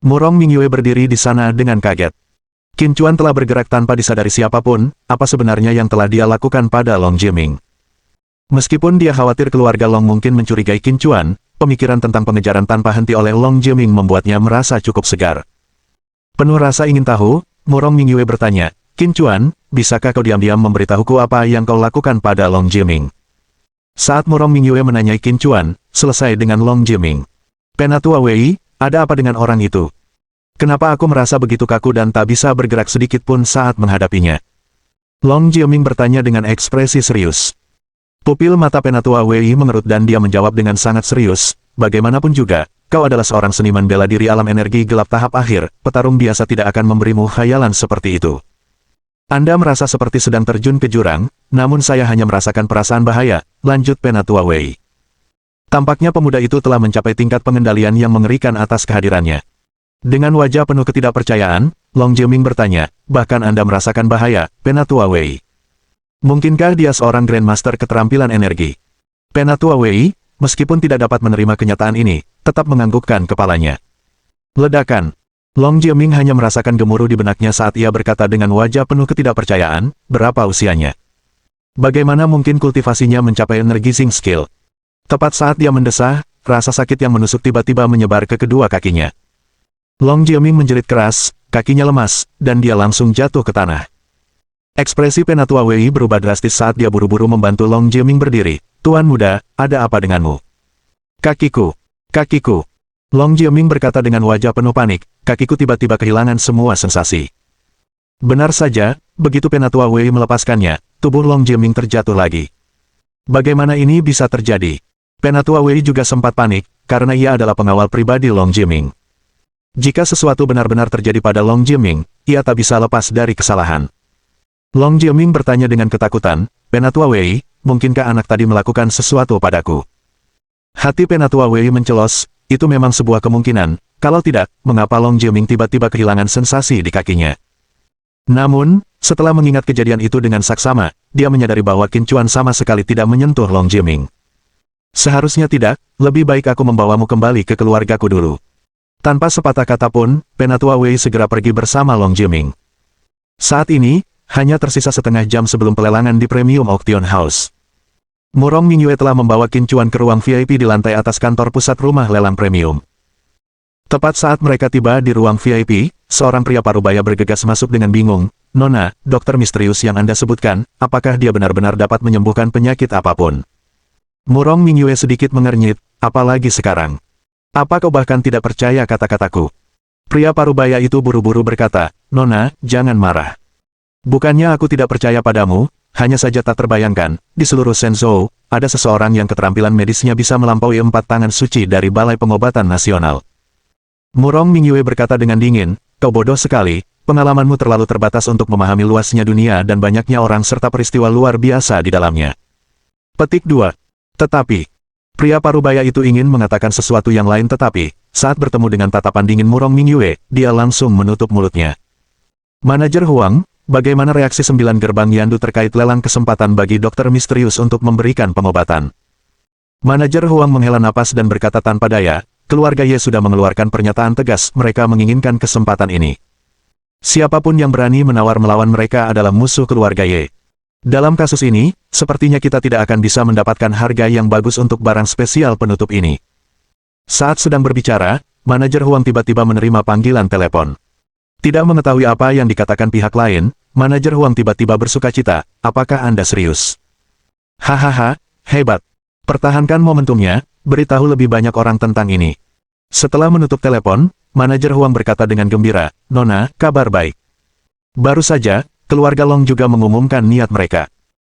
Murong Mingyue berdiri di sana dengan kaget. Qin Chuan telah bergerak tanpa disadari siapapun, apa sebenarnya yang telah dia lakukan pada Long Jiming. Meskipun dia khawatir keluarga Long mungkin mencurigai Qin Chuan, pemikiran tentang pengejaran tanpa henti oleh Long Jiming membuatnya merasa cukup segar. Penuh rasa ingin tahu, Murong Mingyue bertanya, Qin Chuan, bisakah kau diam-diam memberitahuku apa yang kau lakukan pada Long Jiming? Saat Murong Mingyue menanyai Qin Chuan, selesai dengan Long Jiming. Penatua Wei, ada apa dengan orang itu? Kenapa aku merasa begitu kaku dan tak bisa bergerak sedikit pun saat menghadapinya? Long Jiming bertanya dengan ekspresi serius. Pupil mata Penatua Wei mengerut dan dia menjawab dengan sangat serius, bagaimanapun juga, kau adalah seorang seniman bela diri alam energi gelap tahap akhir, petarung biasa tidak akan memberimu khayalan seperti itu. Anda merasa seperti sedang terjun ke jurang, namun saya hanya merasakan perasaan bahaya, lanjut Penatua Wei. Tampaknya pemuda itu telah mencapai tingkat pengendalian yang mengerikan atas kehadirannya. Dengan wajah penuh ketidakpercayaan, Long Jiming bertanya, bahkan Anda merasakan bahaya, Penatua Wei. Mungkinkah dia seorang Grandmaster keterampilan energi? Penatua Wei, meskipun tidak dapat menerima kenyataan ini, tetap menganggukkan kepalanya. Ledakan. Long Jiming hanya merasakan gemuruh di benaknya saat ia berkata dengan wajah penuh ketidakpercayaan, berapa usianya? Bagaimana mungkin kultivasinya mencapai energi Zinc Skill? Tepat saat dia mendesah, rasa sakit yang menusuk tiba-tiba menyebar ke kedua kakinya. Long Jiming menjerit keras, kakinya lemas, dan dia langsung jatuh ke tanah. Ekspresi Penatua Wei berubah drastis saat dia buru-buru membantu Long Jiming berdiri. Tuan muda, ada apa denganmu? Kakiku. Kakiku. Long Jiming berkata dengan wajah penuh panik, kakiku tiba-tiba kehilangan semua sensasi. Benar saja, begitu Penatua Wei melepaskannya, tubuh Long Jiming terjatuh lagi. Bagaimana ini bisa terjadi? Penatua Wei juga sempat panik, karena ia adalah pengawal pribadi Long Jiming. Jika sesuatu benar-benar terjadi pada Long Jiming, ia tak bisa lepas dari kesalahan. Long Jiming bertanya dengan ketakutan, Penatua Wei, mungkinkah anak tadi melakukan sesuatu padaku? Hati Penatua Wei mencelos, itu memang sebuah kemungkinan, kalau tidak, mengapa Long Jiming tiba-tiba kehilangan sensasi di kakinya? Namun, setelah mengingat kejadian itu dengan saksama, dia menyadari bahwa Qin Chuan sama sekali tidak menyentuh Long Jiming. Seharusnya tidak, lebih baik aku membawamu kembali ke keluargaku dulu. Tanpa sepatah kata pun, Penatua Wei segera pergi bersama Long Jiming. Saat ini, hanya tersisa setengah jam sebelum pelelangan di Premium Auction House. Murong Mingyue telah membawa Qin Chuan ke ruang VIP di lantai atas kantor pusat rumah lelang premium. Tepat saat mereka tiba di ruang VIP, seorang pria parubaya bergegas masuk dengan bingung, Nona, dokter misterius yang Anda sebutkan, apakah dia benar-benar dapat menyembuhkan penyakit apapun? Murong Mingyue sedikit mengernyit, apalagi sekarang. Apa kau bahkan tidak percaya kata-kataku? Pria parubaya itu buru-buru berkata, Nona, jangan marah. Bukannya aku tidak percaya padamu, hanya saja tak terbayangkan, di seluruh Shenzhou, ada seseorang yang keterampilan medisnya bisa melampaui 4 tangan suci dari Balai Pengobatan Nasional. Murong Mingyue berkata dengan dingin, kau bodoh sekali, pengalamanmu terlalu terbatas untuk memahami luasnya dunia dan banyaknya orang serta peristiwa luar biasa di dalamnya. Petik 2. Tetapi, pria parubaya itu ingin mengatakan sesuatu yang lain tetapi, saat bertemu dengan tatapan dingin Murong Mingyue, dia langsung menutup mulutnya. Manajer Huang, bagaimana reaksi 9 gerbang Yandu terkait lelang kesempatan bagi dokter misterius untuk memberikan pengobatan? Manajer Huang menghela napas dan berkata tanpa daya, keluarga Ye sudah mengeluarkan pernyataan tegas mereka menginginkan kesempatan ini. Siapapun yang berani menawar melawan mereka adalah musuh keluarga Ye. Dalam kasus ini, sepertinya kita tidak akan bisa mendapatkan harga yang bagus untuk barang spesial penutup ini. Saat sedang berbicara, manajer Huang tiba-tiba menerima panggilan telepon. Tidak mengetahui apa yang dikatakan pihak lain, manajer Huang tiba-tiba bersukacita, apakah Anda serius? Hahaha, hebat. Pertahankan momentumnya, beritahu lebih banyak orang tentang ini. Setelah menutup telepon, manajer Huang berkata dengan gembira, Nona, kabar baik. Baru saja, keluarga Long juga mengumumkan niat mereka.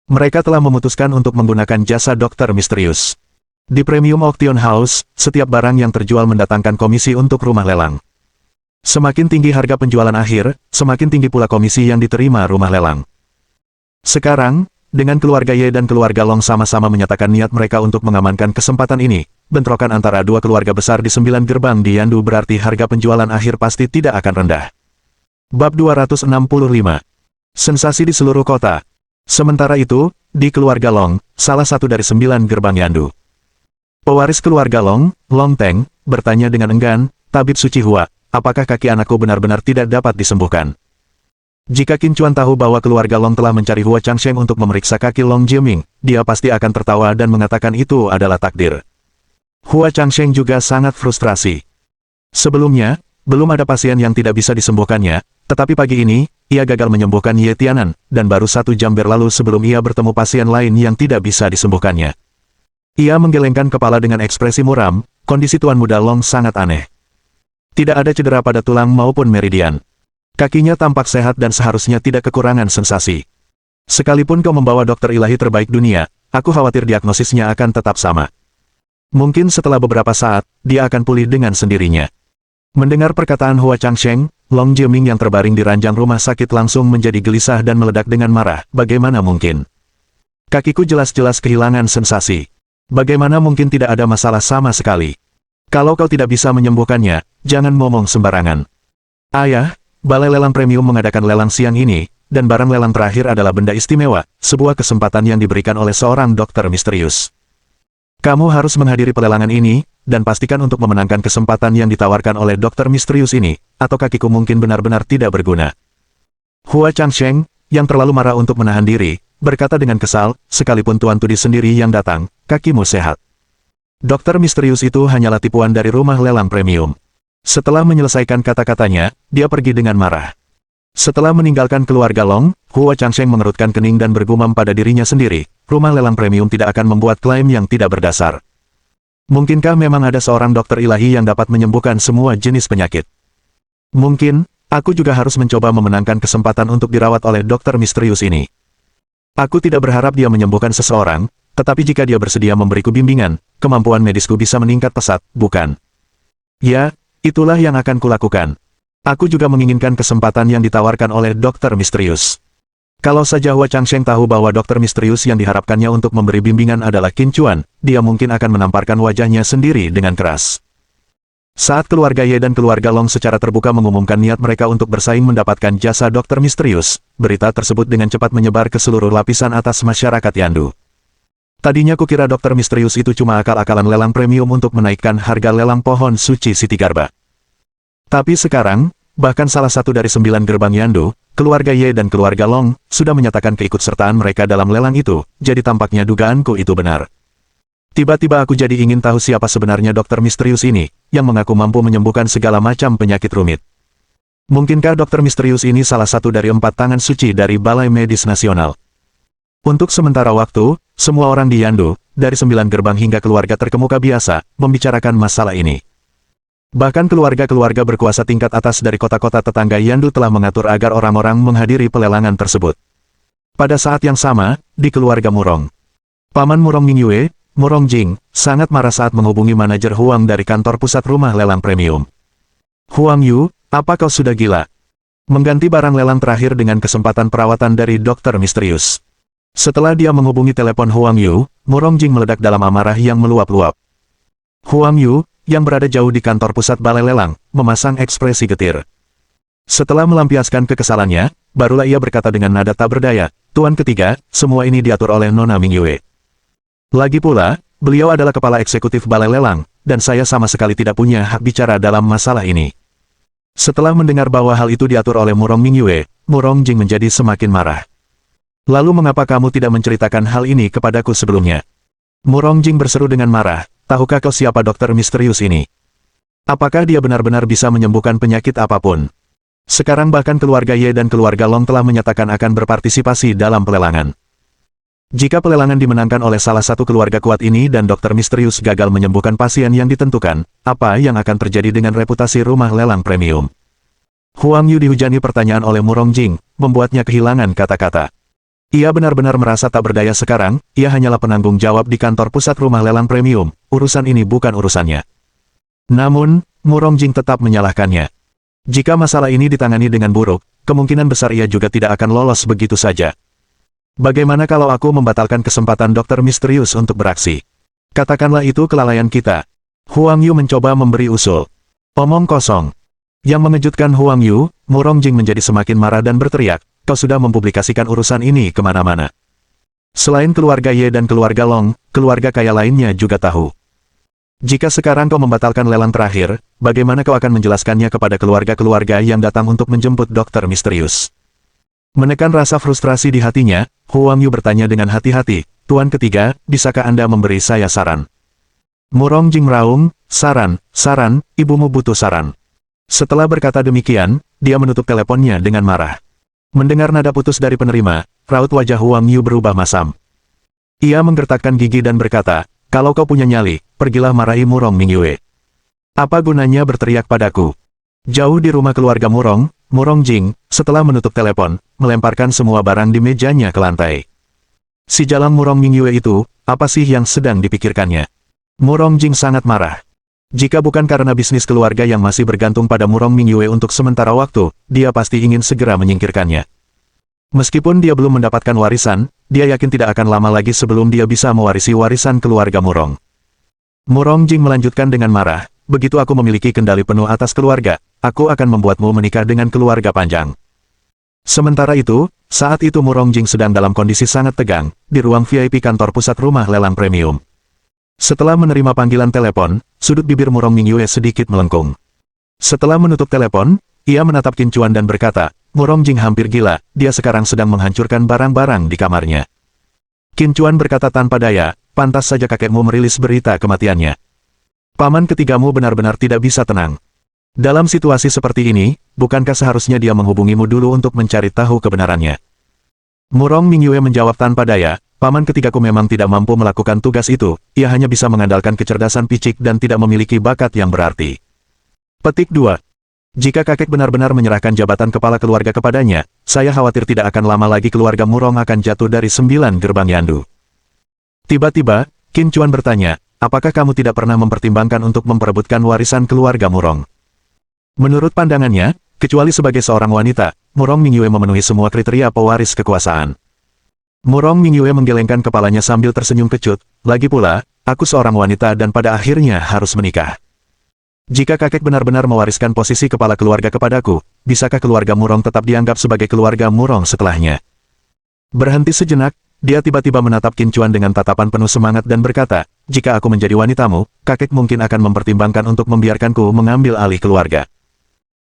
Mereka telah memutuskan untuk menggunakan jasa dokter misterius. Di Premium Auction House, setiap barang yang terjual mendatangkan komisi untuk rumah lelang. Semakin tinggi harga penjualan akhir, semakin tinggi pula komisi yang diterima rumah lelang. Sekarang, dengan keluarga Ye dan keluarga Long sama-sama menyatakan niat mereka untuk mengamankan kesempatan ini, bentrokan antara dua keluarga besar di 9 gerbang di Yandu berarti harga penjualan akhir pasti tidak akan rendah. Bab 265. Sensasi di seluruh kota. Sementara itu, di keluarga Long, salah satu dari 9 gerbang Yandu. Pewaris keluarga Long, Long Teng, bertanya dengan enggan, Tabib Suci Hua, apakah kaki anakku benar-benar tidak dapat disembuhkan? Jika Qin Chuan tahu bahwa keluarga Long telah mencari Hua Changsheng untuk memeriksa kaki Long Jiaming, dia pasti akan tertawa dan mengatakan itu adalah takdir. Hua Changsheng juga sangat frustrasi. Sebelumnya, belum ada pasien yang tidak bisa disembuhkannya, tetapi pagi ini, ia gagal menyembuhkan Ye Tianan, dan baru 1 jam berlalu sebelum ia bertemu pasien lain yang tidak bisa disembuhkannya. Ia menggelengkan kepala dengan ekspresi muram, kondisi Tuan Muda Long sangat aneh. Tidak ada cedera pada tulang maupun meridian. Kakinya tampak sehat dan seharusnya tidak kekurangan sensasi. Sekalipun kau membawa dokter ilahi terbaik dunia, aku khawatir diagnosisnya akan tetap sama. Mungkin setelah beberapa saat, dia akan pulih dengan sendirinya. Mendengar perkataan Hua Changsheng, Long Jiaming yang terbaring di ranjang rumah sakit langsung menjadi gelisah dan meledak dengan marah. Bagaimana mungkin? Kakiku jelas-jelas kehilangan sensasi. Bagaimana mungkin tidak ada masalah sama sekali? Kalau kau tidak bisa menyembuhkannya, jangan ngomong sembarangan. Ayah, Balai Lelang Premium mengadakan lelang siang ini, dan barang lelang terakhir adalah benda istimewa, sebuah kesempatan yang diberikan oleh seorang dokter misterius. Kamu harus menghadiri pelelangan ini, dan pastikan untuk memenangkan kesempatan yang ditawarkan oleh dokter misterius ini, atau kakiku mungkin benar-benar tidak berguna. Hua Changsheng, yang terlalu marah untuk menahan diri, berkata dengan kesal, sekalipun Tuan Tudi sendiri yang datang, kakimu sehat. Dokter misterius itu hanyalah tipuan dari rumah lelang premium. Setelah menyelesaikan kata-katanya, dia pergi dengan marah. Setelah meninggalkan keluarga Long, Hua Changsheng mengerutkan kening dan bergumam pada dirinya sendiri, rumah lelang premium tidak akan membuat klaim yang tidak berdasar. Mungkinkah memang ada seorang dokter ilahi yang dapat menyembuhkan semua jenis penyakit? Mungkin, aku juga harus mencoba memenangkan kesempatan untuk dirawat oleh dokter misterius ini. Aku tidak berharap dia menyembuhkan seseorang, tetapi jika dia bersedia memberiku bimbingan, kemampuan medisku bisa meningkat pesat, bukan? Ya, itulah yang akan kulakukan. Aku juga menginginkan kesempatan yang ditawarkan oleh dokter misterius. Kalau saja Hua Changsheng tahu bahwa dokter misterius yang diharapkannya untuk memberi bimbingan adalah Qin Chuan, dia mungkin akan menamparkan wajahnya sendiri dengan keras. Saat keluarga Ye dan keluarga Long secara terbuka mengumumkan niat mereka untuk bersaing mendapatkan jasa dokter misterius, berita tersebut dengan cepat menyebar ke seluruh lapisan atas masyarakat Yandu. Tadinya kukira dokter misterius itu cuma akal-akalan lelang premium untuk menaikkan harga lelang pohon suci Siti Garba. Tapi sekarang, bahkan salah satu dari 9 gerbang Yandu, keluarga Ye dan keluarga Long, sudah menyatakan keikutsertaan mereka dalam lelang itu, jadi tampaknya dugaanku itu benar. Tiba-tiba aku jadi ingin tahu siapa sebenarnya dokter misterius ini, yang mengaku mampu menyembuhkan segala macam penyakit rumit. Mungkinkah dokter misterius ini salah satu dari 4 tangan suci dari Balai Medis Nasional? Untuk sementara waktu, semua orang di Yandu, dari 9 gerbang hingga keluarga terkemuka biasa, membicarakan masalah ini. Bahkan keluarga-keluarga berkuasa tingkat atas dari kota-kota tetangga Yandu telah mengatur agar orang-orang menghadiri pelelangan tersebut. Pada saat yang sama, di keluarga Murong, Paman Murong Mingyue, Murong Jing, sangat marah saat menghubungi manajer Huang dari kantor pusat rumah lelang premium. Huang Yu, apa kau sudah gila? Mengganti barang lelang terakhir dengan kesempatan perawatan dari dokter misterius. Setelah dia menghubungi telepon Huang Yu, Murong Jing meledak dalam amarah yang meluap-luap. Huang Yu, yang berada jauh di kantor pusat balai lelang, memasang ekspresi getir. Setelah melampiaskan kekesalannya, barulah ia berkata dengan nada tak berdaya, Tuan ketiga, semua ini diatur oleh Nona Mingyue. Lagi pula, beliau adalah kepala eksekutif balai lelang, dan saya sama sekali tidak punya hak bicara dalam masalah ini. Setelah mendengar bahwa hal itu diatur oleh Murong Mingyue, Murong Jing menjadi semakin marah. Lalu mengapa kamu tidak menceritakan hal ini kepadaku sebelumnya? Murong Jing berseru dengan marah, tahukah kau siapa dokter misterius ini? Apakah dia benar-benar bisa menyembuhkan penyakit apapun? Sekarang bahkan keluarga Ye dan keluarga Long telah menyatakan akan berpartisipasi dalam pelelangan. Jika pelelangan dimenangkan oleh salah satu keluarga kuat ini dan dokter misterius gagal menyembuhkan pasien yang ditentukan, apa yang akan terjadi dengan reputasi rumah lelang premium? Huang Yu dihujani pertanyaan oleh Murong Jing, membuatnya kehilangan kata-kata. Ia benar-benar merasa tak berdaya sekarang, ia hanyalah penanggung jawab di kantor pusat rumah lelang premium, urusan ini bukan urusannya. Namun, Murong Jing tetap menyalahkannya. Jika masalah ini ditangani dengan buruk, kemungkinan besar ia juga tidak akan lolos begitu saja. Bagaimana kalau aku membatalkan kesempatan dokter misterius untuk beraksi? Katakanlah itu kelalaian kita. Huang Yu mencoba memberi usul. Omong kosong. Yang mengejutkan Huang Yu, Murong Jing menjadi semakin marah dan berteriak, kau sudah mempublikasikan urusan ini kemana-mana. Selain keluarga Ye dan keluarga Long, keluarga kaya lainnya juga tahu. Jika sekarang kau membatalkan lelang terakhir, bagaimana kau akan menjelaskannya kepada keluarga-keluarga yang datang untuk menjemput dokter misterius? Menekan rasa frustrasi di hatinya, Huang Yu bertanya dengan hati-hati, "Tuan ketiga, bisakah Anda memberi saya saran?" Murong Jing meraung, saran, ibumu butuh saran." Setelah berkata demikian, dia menutup teleponnya dengan marah. Mendengar nada putus dari penerima, raut wajah Huang Yu berubah masam. Ia menggertakkan gigi dan berkata, "Kalau kau punya nyali, pergilah marahi Murong Mingyue. Apa gunanya berteriak padaku?" Jauh di rumah keluarga Murong, Murong Jing, setelah menutup telepon, melemparkan semua barang di mejanya ke lantai. Si jalang Murong Mingyue itu, apa sih yang sedang dipikirkannya? Murong Jing sangat marah. Jika bukan karena bisnis keluarga yang masih bergantung pada Murong Mingyue untuk sementara waktu, dia pasti ingin segera menyingkirkannya. Meskipun dia belum mendapatkan warisan, dia yakin tidak akan lama lagi sebelum dia bisa mewarisi warisan keluarga Murong. Murong Jing melanjutkan dengan marah, "Begitu aku memiliki kendali penuh atas keluarga, aku akan membuatmu menikah dengan keluarga panjang." Sementara itu, saat itu Murong Jing sedang dalam kondisi sangat tegang, di ruang VIP kantor pusat rumah lelang premium. Setelah menerima panggilan telepon, sudut bibir Murong Mingyue sedikit melengkung. Setelah menutup telepon, ia menatap Qin Chuan dan berkata, "Murong Jing hampir gila, dia sekarang sedang menghancurkan barang-barang di kamarnya." Qin Chuan berkata tanpa daya, "Pantas saja kakekmu merilis berita kematiannya. Paman ketigamu benar-benar tidak bisa tenang. Dalam situasi seperti ini, bukankah seharusnya dia menghubungimu dulu untuk mencari tahu kebenarannya?" Murong Mingyue menjawab tanpa daya, "Paman ketigaku memang tidak mampu melakukan tugas itu, ia hanya bisa mengandalkan kecerdasan picik dan tidak memiliki bakat yang berarti." Petik 2. Jika kakek benar-benar menyerahkan jabatan kepala keluarga kepadanya, saya khawatir tidak akan lama lagi keluarga Murong akan jatuh dari 9 gerbang Yandu. Tiba-tiba, Qin Chuan bertanya, "Apakah kamu tidak pernah mempertimbangkan untuk memperebutkan warisan keluarga Murong?" Menurut pandangannya, kecuali sebagai seorang wanita, Murong Mingyue memenuhi semua kriteria pewaris kekuasaan. Murong Mingyue menggelengkan kepalanya sambil tersenyum kecut, "Lagi pula, aku seorang wanita dan pada akhirnya harus menikah. Jika kakek benar-benar mewariskan posisi kepala keluarga kepadaku, bisakah keluarga Murong tetap dianggap sebagai keluarga Murong setelahnya?" Berhenti sejenak, dia tiba-tiba menatap Qin Chuan dengan tatapan penuh semangat dan berkata, "Jika aku menjadi wanitamu, kakek mungkin akan mempertimbangkan untuk membiarkanku mengambil alih keluarga.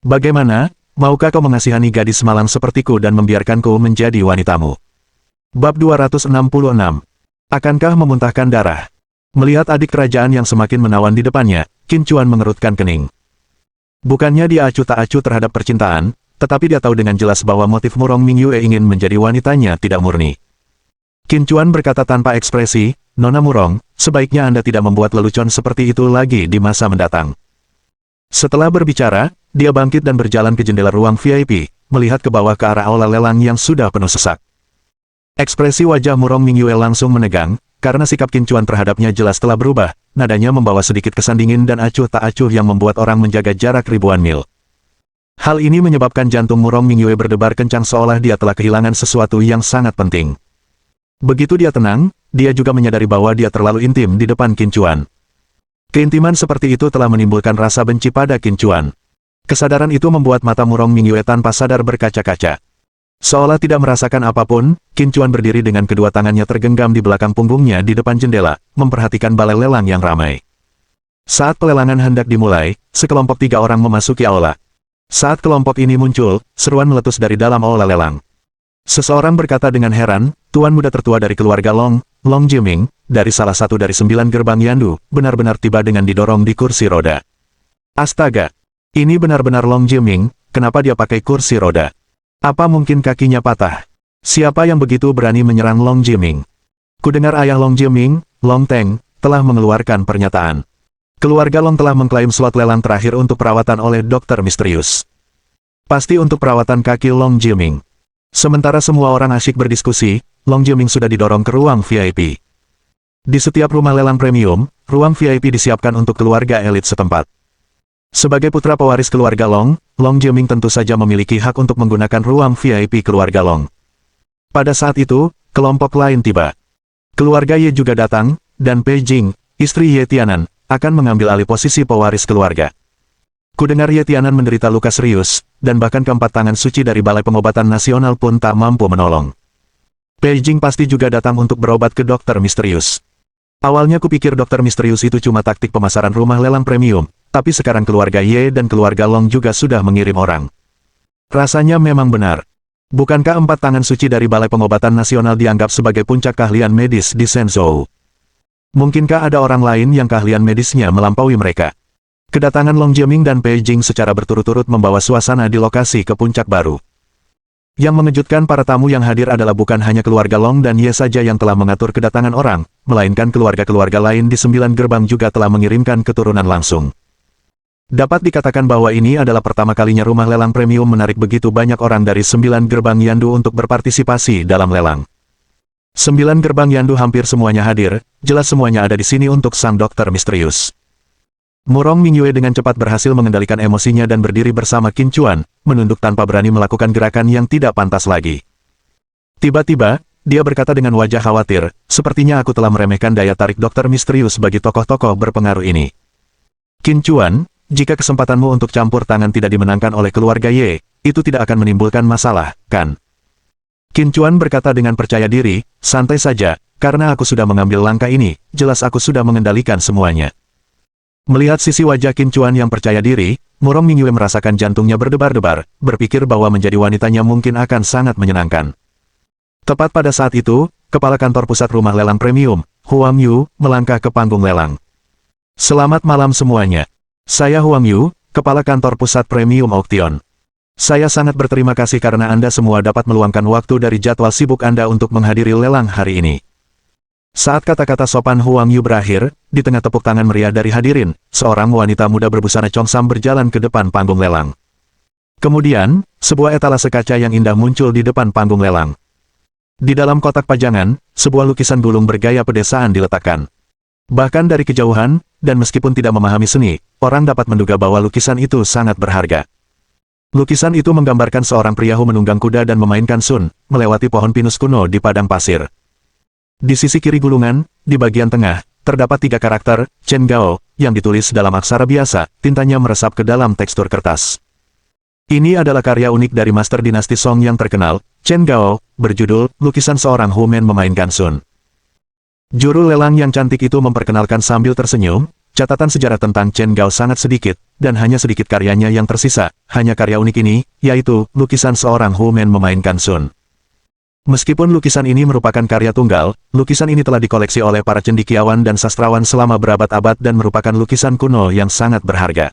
Bagaimana, maukah kau mengasihani gadis malang sepertiku dan membiarkanku menjadi wanitamu?" Bab 266. Akankah memuntahkan darah? Melihat adik kerajaan yang semakin menawan di depannya, Qin Chuan mengerutkan kening. Bukannya dia acuh tak acuh terhadap percintaan, tetapi dia tahu dengan jelas bahwa motif Murong Mingyue ingin menjadi wanitanya tidak murni. Qin Chuan berkata tanpa ekspresi, "Nona Murong, sebaiknya Anda tidak membuat lelucon seperti itu lagi di masa mendatang." Setelah berbicara, dia bangkit dan berjalan ke jendela ruang VIP, melihat ke bawah ke arah aula lelang yang sudah penuh sesak. Ekspresi wajah Murong Mingyue langsung menegang, karena sikap Qin Chuan terhadapnya jelas telah berubah, nadanya membawa sedikit kesan dingin dan acuh tak acuh yang membuat orang menjaga jarak ribuan mil. Hal ini menyebabkan jantung Murong Mingyue berdebar kencang seolah dia telah kehilangan sesuatu yang sangat penting. Begitu dia tenang, dia juga menyadari bahwa dia terlalu intim di depan Qin Chuan. Keintiman seperti itu telah menimbulkan rasa benci pada Qin Chuan. Kesadaran itu membuat mata Murong Mingyue tanpa sadar berkaca-kaca. Seolah tidak merasakan apapun, Qin Chuan berdiri dengan kedua tangannya tergenggam di belakang punggungnya di depan jendela, memperhatikan balai lelang yang ramai. Saat pelelangan hendak dimulai, sekelompok 3 orang memasuki aula. Saat kelompok ini muncul, seruan meletus dari dalam aula lelang. Seseorang berkata dengan heran, "Tuan muda tertua dari keluarga Long, Long Jiming, dari salah satu dari 9 gerbang Yandu, benar-benar tiba dengan didorong di kursi roda." Astaga! Ini benar-benar Long Jiming, kenapa dia pakai kursi roda? Apa mungkin kakinya patah? Siapa yang begitu berani menyerang Long Jiming? Kudengar ayah Long Jiming, Long Teng, telah mengeluarkan pernyataan. Keluarga Long telah mengklaim slot lelang terakhir untuk perawatan oleh dokter misterius. Pasti untuk perawatan kaki Long Jiming. Sementara semua orang asyik berdiskusi, Long Jiming sudah didorong ke ruang VIP. Di setiap rumah lelang premium, ruang VIP disiapkan untuk keluarga elit setempat. Sebagai putra pewaris keluarga Long, Long Jiming tentu saja memiliki hak untuk menggunakan ruang VIP keluarga Long. Pada saat itu, kelompok lain tiba. Keluarga Ye juga datang, dan Pei Jing, istri Ye Tianan, akan mengambil alih posisi pewaris keluarga. Kudengar Ye Tianan menderita luka serius, dan bahkan keempat tangan suci dari Balai Pengobatan Nasional pun tak mampu menolong. Pei Jing pasti juga datang untuk berobat ke dokter misterius. Awalnya kupikir dokter misterius itu cuma taktik pemasaran rumah lelang premium, tapi sekarang keluarga Ye dan keluarga Long juga sudah mengirim orang. Rasanya memang benar. Bukankah 4 tangan suci dari Balai Pengobatan Nasional dianggap sebagai puncak keahlian medis di Shenzhou? Mungkinkah ada orang lain yang keahlian medisnya melampaui mereka? Kedatangan Long Jiaming dan Pei Jing secara berturut-turut membawa suasana di lokasi ke puncak baru. Yang mengejutkan para tamu yang hadir adalah bukan hanya keluarga Long dan Ye saja yang telah mengatur kedatangan orang, melainkan keluarga-keluarga lain di 9 gerbang juga telah mengirimkan keturunan langsung. Dapat dikatakan bahwa ini adalah pertama kalinya rumah lelang premium menarik begitu banyak orang dari 9 gerbang Yandu untuk berpartisipasi dalam lelang. 9 gerbang Yandu hampir semuanya hadir, jelas semuanya ada di sini untuk sang dokter misterius. Murong Mingyue dengan cepat berhasil mengendalikan emosinya dan berdiri bersama Qin Chuan, menunduk tanpa berani melakukan gerakan yang tidak pantas lagi. Tiba-tiba, dia berkata dengan wajah khawatir, sepertinya aku telah meremehkan daya tarik dokter misterius bagi tokoh-tokoh berpengaruh ini. Qin Chuan, jika kesempatanmu untuk campur tangan tidak dimenangkan oleh keluarga Ye, itu tidak akan menimbulkan masalah, kan? Qin Chuan berkata dengan percaya diri, santai saja, karena aku sudah mengambil langkah ini, jelas aku sudah mengendalikan semuanya. Melihat sisi wajah Qin Chuan yang percaya diri, Murong Mingyue merasakan jantungnya berdebar-debar, berpikir bahwa menjadi wanitanya mungkin akan sangat menyenangkan. Tepat pada saat itu, kepala kantor pusat rumah lelang premium, Huang Yu, melangkah ke panggung lelang. Selamat malam semuanya. Saya Huang Yu, kepala kantor pusat premium auction. Saya sangat berterima kasih karena Anda semua dapat meluangkan waktu dari jadwal sibuk Anda untuk menghadiri lelang hari ini. Saat kata-kata sopan Huang Yu berakhir, di tengah tepuk tangan meriah dari hadirin, seorang wanita muda berbusana congsam berjalan ke depan panggung lelang. Kemudian, sebuah etalase kaca yang indah muncul di depan panggung lelang. Di dalam kotak pajangan, sebuah lukisan gulung bergaya pedesaan diletakkan. Bahkan dari kejauhan, dan meskipun tidak memahami seni, orang dapat menduga bahwa lukisan itu sangat berharga. Lukisan itu menggambarkan seorang pria menunggang kuda dan memainkan sun, melewati pohon pinus kuno di padang pasir. Di sisi kiri gulungan, di bagian tengah, terdapat 3 karakter, Chen Gao, yang ditulis dalam aksara biasa, tintanya meresap ke dalam tekstur kertas. Ini adalah karya unik dari Master Dinasti Song yang terkenal, Chen Gao, berjudul, Lukisan Seorang Human Memainkan Sun. Juru lelang yang cantik itu memperkenalkan sambil tersenyum, catatan sejarah tentang Chen Gao sangat sedikit, dan hanya sedikit karyanya yang tersisa, hanya karya unik ini, yaitu, Lukisan Seorang Human Memainkan Sun. Meskipun lukisan ini merupakan karya tunggal, lukisan ini telah dikoleksi oleh para cendekiawan dan sastrawan selama berabad-abad dan merupakan lukisan kuno yang sangat berharga.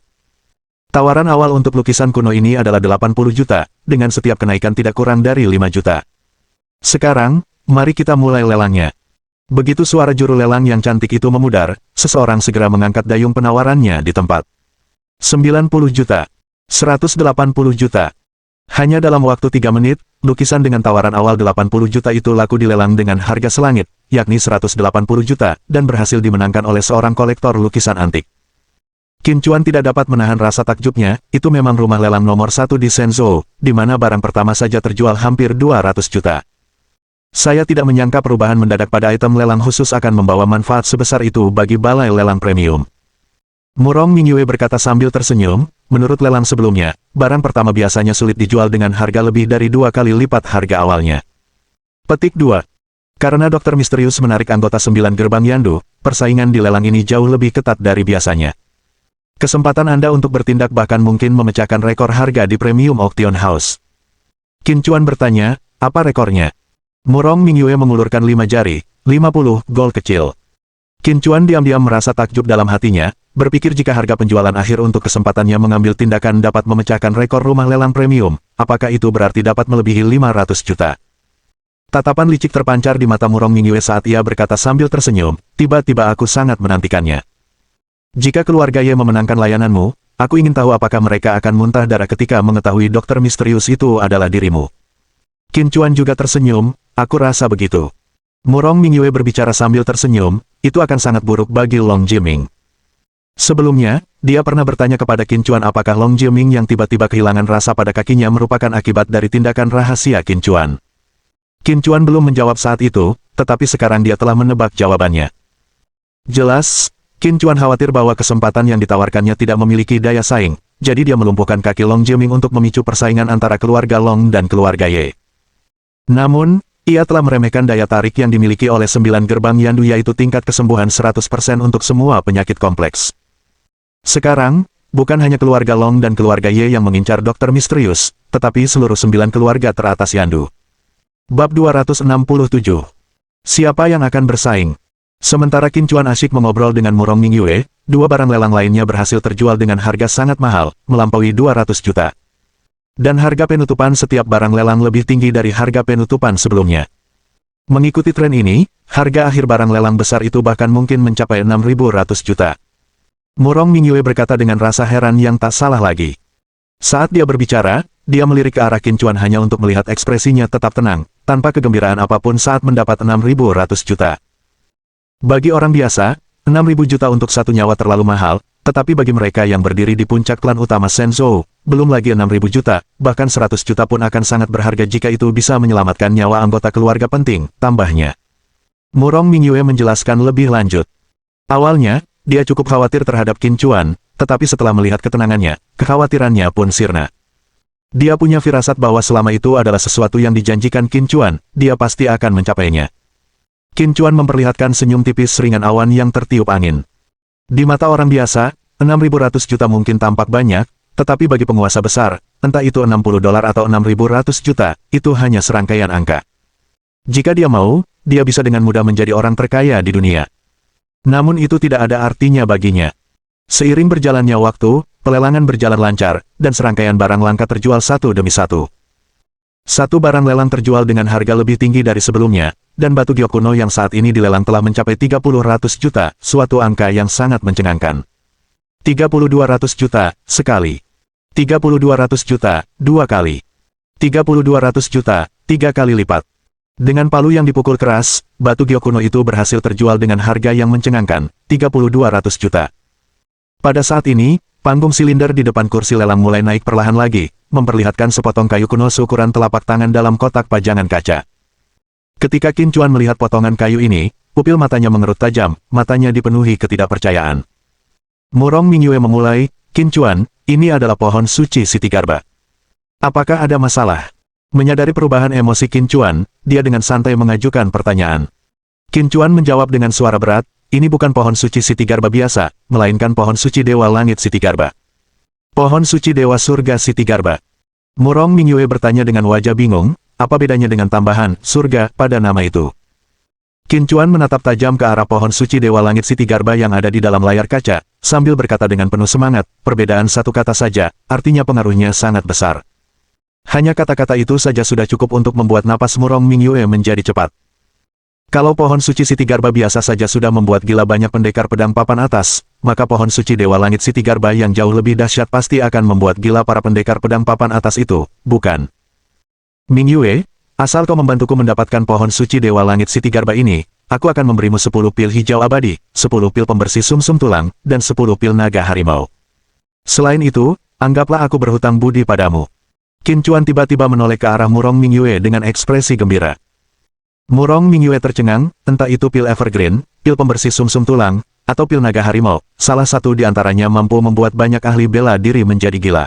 Tawaran awal untuk lukisan kuno ini adalah 80 juta, dengan setiap kenaikan tidak kurang dari 5 juta. Sekarang, mari kita mulai lelangnya. Begitu suara juru lelang yang cantik itu memudar, seseorang segera mengangkat dayung penawarannya di tempat. 90 juta. 180 juta. Hanya dalam waktu 3 menit, lukisan dengan tawaran awal 80 juta itu laku dilelang dengan harga selangit, yakni 180 juta, dan berhasil dimenangkan oleh seorang kolektor lukisan antik. Qin Chuan tidak dapat menahan rasa takjubnya, itu memang rumah lelang nomor 1 di Shenzhou, di mana barang pertama saja terjual hampir 200 juta. Saya tidak menyangka perubahan mendadak pada item lelang khusus akan membawa manfaat sebesar itu bagi balai lelang premium. Murong Mingyue berkata sambil tersenyum, menurut lelang sebelumnya, barang pertama biasanya sulit dijual dengan harga lebih dari 2 kali lipat harga awalnya. Petik 2. Karena dokter misterius menarik anggota 9 gerbang Yandu, persaingan di lelang ini jauh lebih ketat dari biasanya. Kesempatan Anda untuk bertindak bahkan mungkin memecahkan rekor harga di Premium Auction House. Qin Chuan bertanya, apa rekornya? Murong Mingyue mengulurkan 5 jari, 50 gol kecil. Qin Chuan diam-diam merasa takjub dalam hatinya, berpikir jika harga penjualan akhir untuk kesempatannya mengambil tindakan dapat memecahkan rekor rumah lelang premium, apakah itu berarti dapat melebihi 500 juta? Tatapan licik terpancar di mata Murong Mingyue saat ia berkata sambil tersenyum, tiba-tiba aku sangat menantikannya. Jika keluarga Ye memenangkan layananmu, aku ingin tahu apakah mereka akan muntah darah ketika mengetahui dokter misterius itu adalah dirimu. Qin Chuan juga tersenyum, aku rasa begitu. Murong Mingyue berbicara sambil tersenyum, itu akan sangat buruk bagi Long Jiaming. Sebelumnya, dia pernah bertanya kepada Qin Chuan apakah Long Jiaming yang tiba-tiba kehilangan rasa pada kakinya merupakan akibat dari tindakan rahasia Qin Chuan. Qin Chuan belum menjawab saat itu, tetapi sekarang dia telah menebak jawabannya. Jelas, Qin Chuan khawatir bahwa kesempatan yang ditawarkannya tidak memiliki daya saing, jadi dia melumpuhkan kaki Long Jiaming untuk memicu persaingan antara keluarga Long dan keluarga Ye. Namun, ia telah meremehkan daya tarik yang dimiliki oleh 9 gerbang Yandu yaitu tingkat kesembuhan 100% untuk semua penyakit kompleks. Sekarang, Bukan hanya keluarga Long dan keluarga Ye yang mengincar dokter misterius, tetapi seluruh 9 keluarga teratas Yandu. Bab 267. Siapa yang akan bersaing? Sementara Qin Chuan asyik mengobrol dengan Murong Mingyue, dua barang lelang lainnya berhasil terjual dengan harga sangat mahal, melampaui 200 juta. Dan harga penutupan setiap barang lelang lebih tinggi dari harga penutupan sebelumnya. Mengikuti tren ini, harga akhir barang lelang besar itu bahkan mungkin mencapai 6.100 juta. Murong Mingyue berkata dengan rasa heran yang tak salah lagi. Saat dia berbicara, dia melirik ke arah Qin Chuan hanya untuk melihat ekspresinya tetap tenang, tanpa kegembiraan apapun saat mendapat 6.100 juta. Bagi orang biasa, 6.000 juta untuk satu nyawa terlalu mahal, tetapi bagi mereka yang berdiri di puncak klan utama Shenzhou, belum lagi 6.000 juta, bahkan 100 juta pun akan sangat berharga jika itu bisa menyelamatkan nyawa anggota keluarga penting, tambahnya. Murong Mingyue menjelaskan lebih lanjut. Awalnya, dia cukup khawatir terhadap Qin Chuan, tetapi setelah melihat ketenangannya, kekhawatirannya pun sirna. Dia punya firasat bahwa selama itu adalah sesuatu yang dijanjikan Qin Chuan, dia pasti akan mencapainya. Qin Chuan memperlihatkan senyum tipis ringan awan yang tertiup angin. Di mata orang biasa, 6.100 juta mungkin tampak banyak, tetapi bagi penguasa besar, entah itu $60 atau 6.100 juta, itu hanya serangkaian angka. Jika dia mau, dia bisa dengan mudah menjadi orang terkaya di dunia. Namun itu tidak ada artinya baginya. Seiring berjalannya waktu, pelelangan berjalan lancar, dan serangkaian barang langka terjual satu demi satu. Satu barang lelang terjual dengan harga lebih tinggi dari sebelumnya, dan batu giok kuno yang saat ini dilelang telah mencapai 30.100 juta, suatu angka yang sangat mencengangkan. 3200 juta, sekali. 3200 juta, dua kali. 3200 juta, tiga kali lipat. Dengan palu yang dipukul keras, batu giok kuno itu berhasil terjual dengan harga yang mencengangkan, 3200 juta. Pada saat ini, panggung silinder di depan kursi lelang mulai naik perlahan lagi, memperlihatkan sepotong kayu kuno seukuran telapak tangan dalam kotak pajangan kaca. Ketika Qin Chuan melihat potongan kayu ini, pupil matanya mengerut tajam, matanya dipenuhi ketidakpercayaan. Murong Mingyue memulai, Qin Chuan, ini adalah pohon suci Siti Garba. Apakah ada masalah? Menyadari perubahan emosi Qin Chuan, dia dengan santai mengajukan pertanyaan. Qin Chuan menjawab dengan suara berat, ini bukan pohon suci Siti Garba biasa, melainkan pohon suci Dewa Langit Siti Garba. Pohon suci Dewa Surga Siti Garba. Murong Mingyue bertanya dengan wajah bingung, apa bedanya dengan tambahan surga pada nama itu? Qin Chuan menatap tajam ke arah pohon suci Dewa Langit Siti Garba yang ada di dalam layar kaca, sambil berkata dengan penuh semangat, perbedaan satu kata saja, artinya pengaruhnya sangat besar. Hanya kata-kata itu saja sudah cukup untuk membuat napas Murong Mingyue menjadi cepat. Kalau pohon suci Siti Garba biasa saja sudah membuat gila banyak pendekar pedang papan atas, maka pohon suci Dewa Langit Siti Garba yang jauh lebih dahsyat pasti akan membuat gila para pendekar pedang papan atas itu, bukan? Mingyue, asal kau membantuku mendapatkan pohon suci Dewa Langit Siti Garba ini, aku akan memberimu 10 pil hijau abadi, 10 pil pembersih sumsum tulang, dan 10 pil naga harimau. Selain itu, anggaplah aku berhutang budi padamu. Qin Chuan tiba-tiba menoleh ke arah Murong Mingyue dengan ekspresi gembira. Murong Mingyue tercengang, entah itu pil evergreen, pil pembersih sumsum tulang, atau pil naga harimau, salah satu di antaranya mampu membuat banyak ahli bela diri menjadi gila.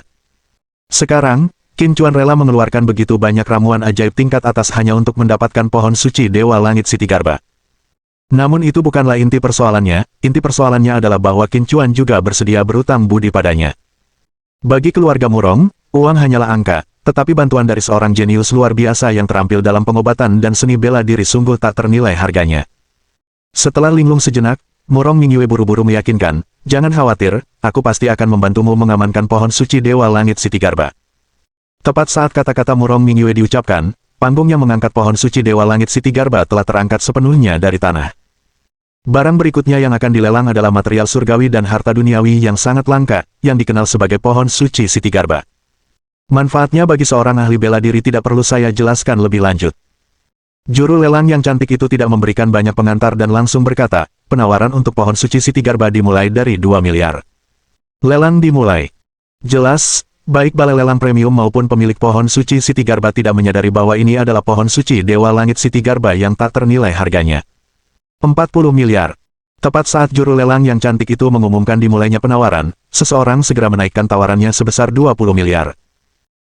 Sekarang, Qin Chuan rela mengeluarkan begitu banyak ramuan ajaib tingkat atas hanya untuk mendapatkan pohon suci Dewa Langit Siti Garba. Namun itu bukanlah inti persoalannya adalah bahwa Qin Chuan juga bersedia berutang budi padanya. Bagi keluarga Murong, uang hanyalah angka, tetapi bantuan dari seorang jenius luar biasa yang terampil dalam pengobatan dan seni bela diri sungguh tak ternilai harganya. Setelah linglung sejenak, Murong Mingyue buru-buru meyakinkan, jangan khawatir, aku pasti akan membantumu mengamankan pohon suci Dewa Langit Siti Garba. Tepat saat kata-kata Murong Mingyue diucapkan, panggung yang mengangkat pohon suci Dewa Langit Siti Garba telah terangkat sepenuhnya dari tanah. Barang berikutnya yang akan dilelang adalah material surgawi dan harta duniawi yang sangat langka, yang dikenal sebagai pohon suci Siti Garba. Manfaatnya bagi seorang ahli bela diri tidak perlu saya jelaskan lebih lanjut. Juru lelang yang cantik itu tidak memberikan banyak pengantar dan langsung berkata, penawaran untuk pohon suci Siti Garba dimulai dari 2 miliar. Lelang dimulai. Jelas, baik balai lelang premium maupun pemilik pohon suci Siti Garba tidak menyadari bahwa ini adalah pohon suci Dewa Langit Siti Garba yang tak ternilai harganya. 40 miliar. Tepat saat juru lelang yang cantik itu mengumumkan dimulainya penawaran, seseorang segera menaikkan tawarannya sebesar 20 miliar.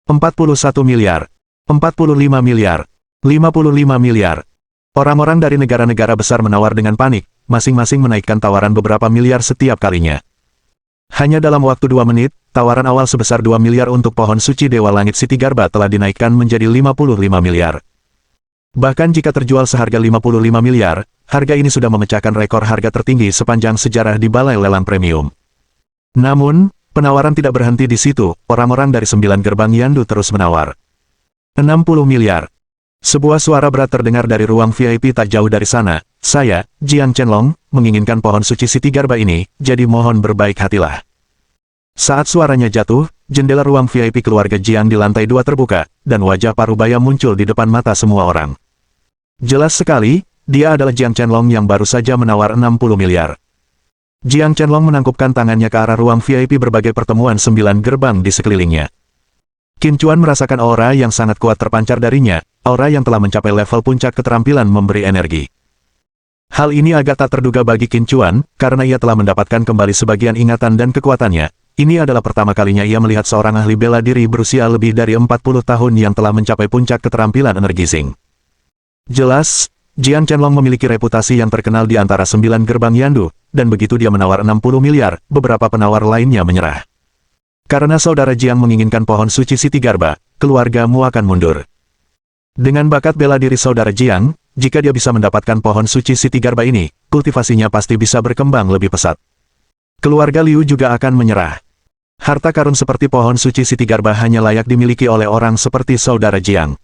41 miliar. 45 miliar. 55 miliar. Orang-orang dari negara-negara besar menawar dengan panik, masing-masing menaikkan tawaran beberapa miliar setiap kalinya. Hanya dalam waktu 2 menit, tawaran awal sebesar 2 miliar untuk pohon suci Dewa Langit Siti Garba telah dinaikkan menjadi 55 miliar. Bahkan jika terjual seharga 55 miliar, harga ini sudah memecahkan rekor harga tertinggi sepanjang sejarah di balai lelang premium. Namun, penawaran tidak berhenti di situ, orang-orang dari 9 gerbang Yandu terus menawar. 60 miliar. Sebuah suara berat terdengar dari ruang VIP tak jauh dari sana. Saya, Jiang Chenlong, menginginkan pohon suci Siti Garba ini, jadi mohon berbaik hatilah. Saat suaranya jatuh, jendela ruang VIP keluarga Jiang di lantai 2 terbuka, dan wajah Parubaya muncul di depan mata semua orang. Jelas sekali, dia adalah Jiang Chenlong yang baru saja menawar 60 miliar. Jiang Chenlong menangkupkan tangannya ke arah ruang VIP berbagai pertemuan 9 gerbang di sekelilingnya. Qin Chuan merasakan aura yang sangat kuat terpancar darinya, aura yang telah mencapai level puncak keterampilan memberi energi. Hal ini agak tak terduga bagi Qin Chuan, karena ia telah mendapatkan kembali sebagian ingatan dan kekuatannya. Ini adalah pertama kalinya ia melihat seorang ahli bela diri berusia lebih dari 40 tahun yang telah mencapai puncak keterampilan energi Xing. Jelas, Jiang Chenlong memiliki reputasi yang terkenal di antara 9 gerbang Yandu, dan begitu dia menawar 60 miliar, beberapa penawar lainnya menyerah. Karena saudara Jiang menginginkan pohon suci Siti Garba, keluargamu akan mundur. Dengan bakat bela diri saudara Jiang, jika dia bisa mendapatkan pohon suci Siti Garba ini, kultivasinya pasti bisa berkembang lebih pesat. Keluarga Liu juga akan menyerah. Harta karun seperti pohon suci Siti Garba hanya layak dimiliki oleh orang seperti saudara Jiang.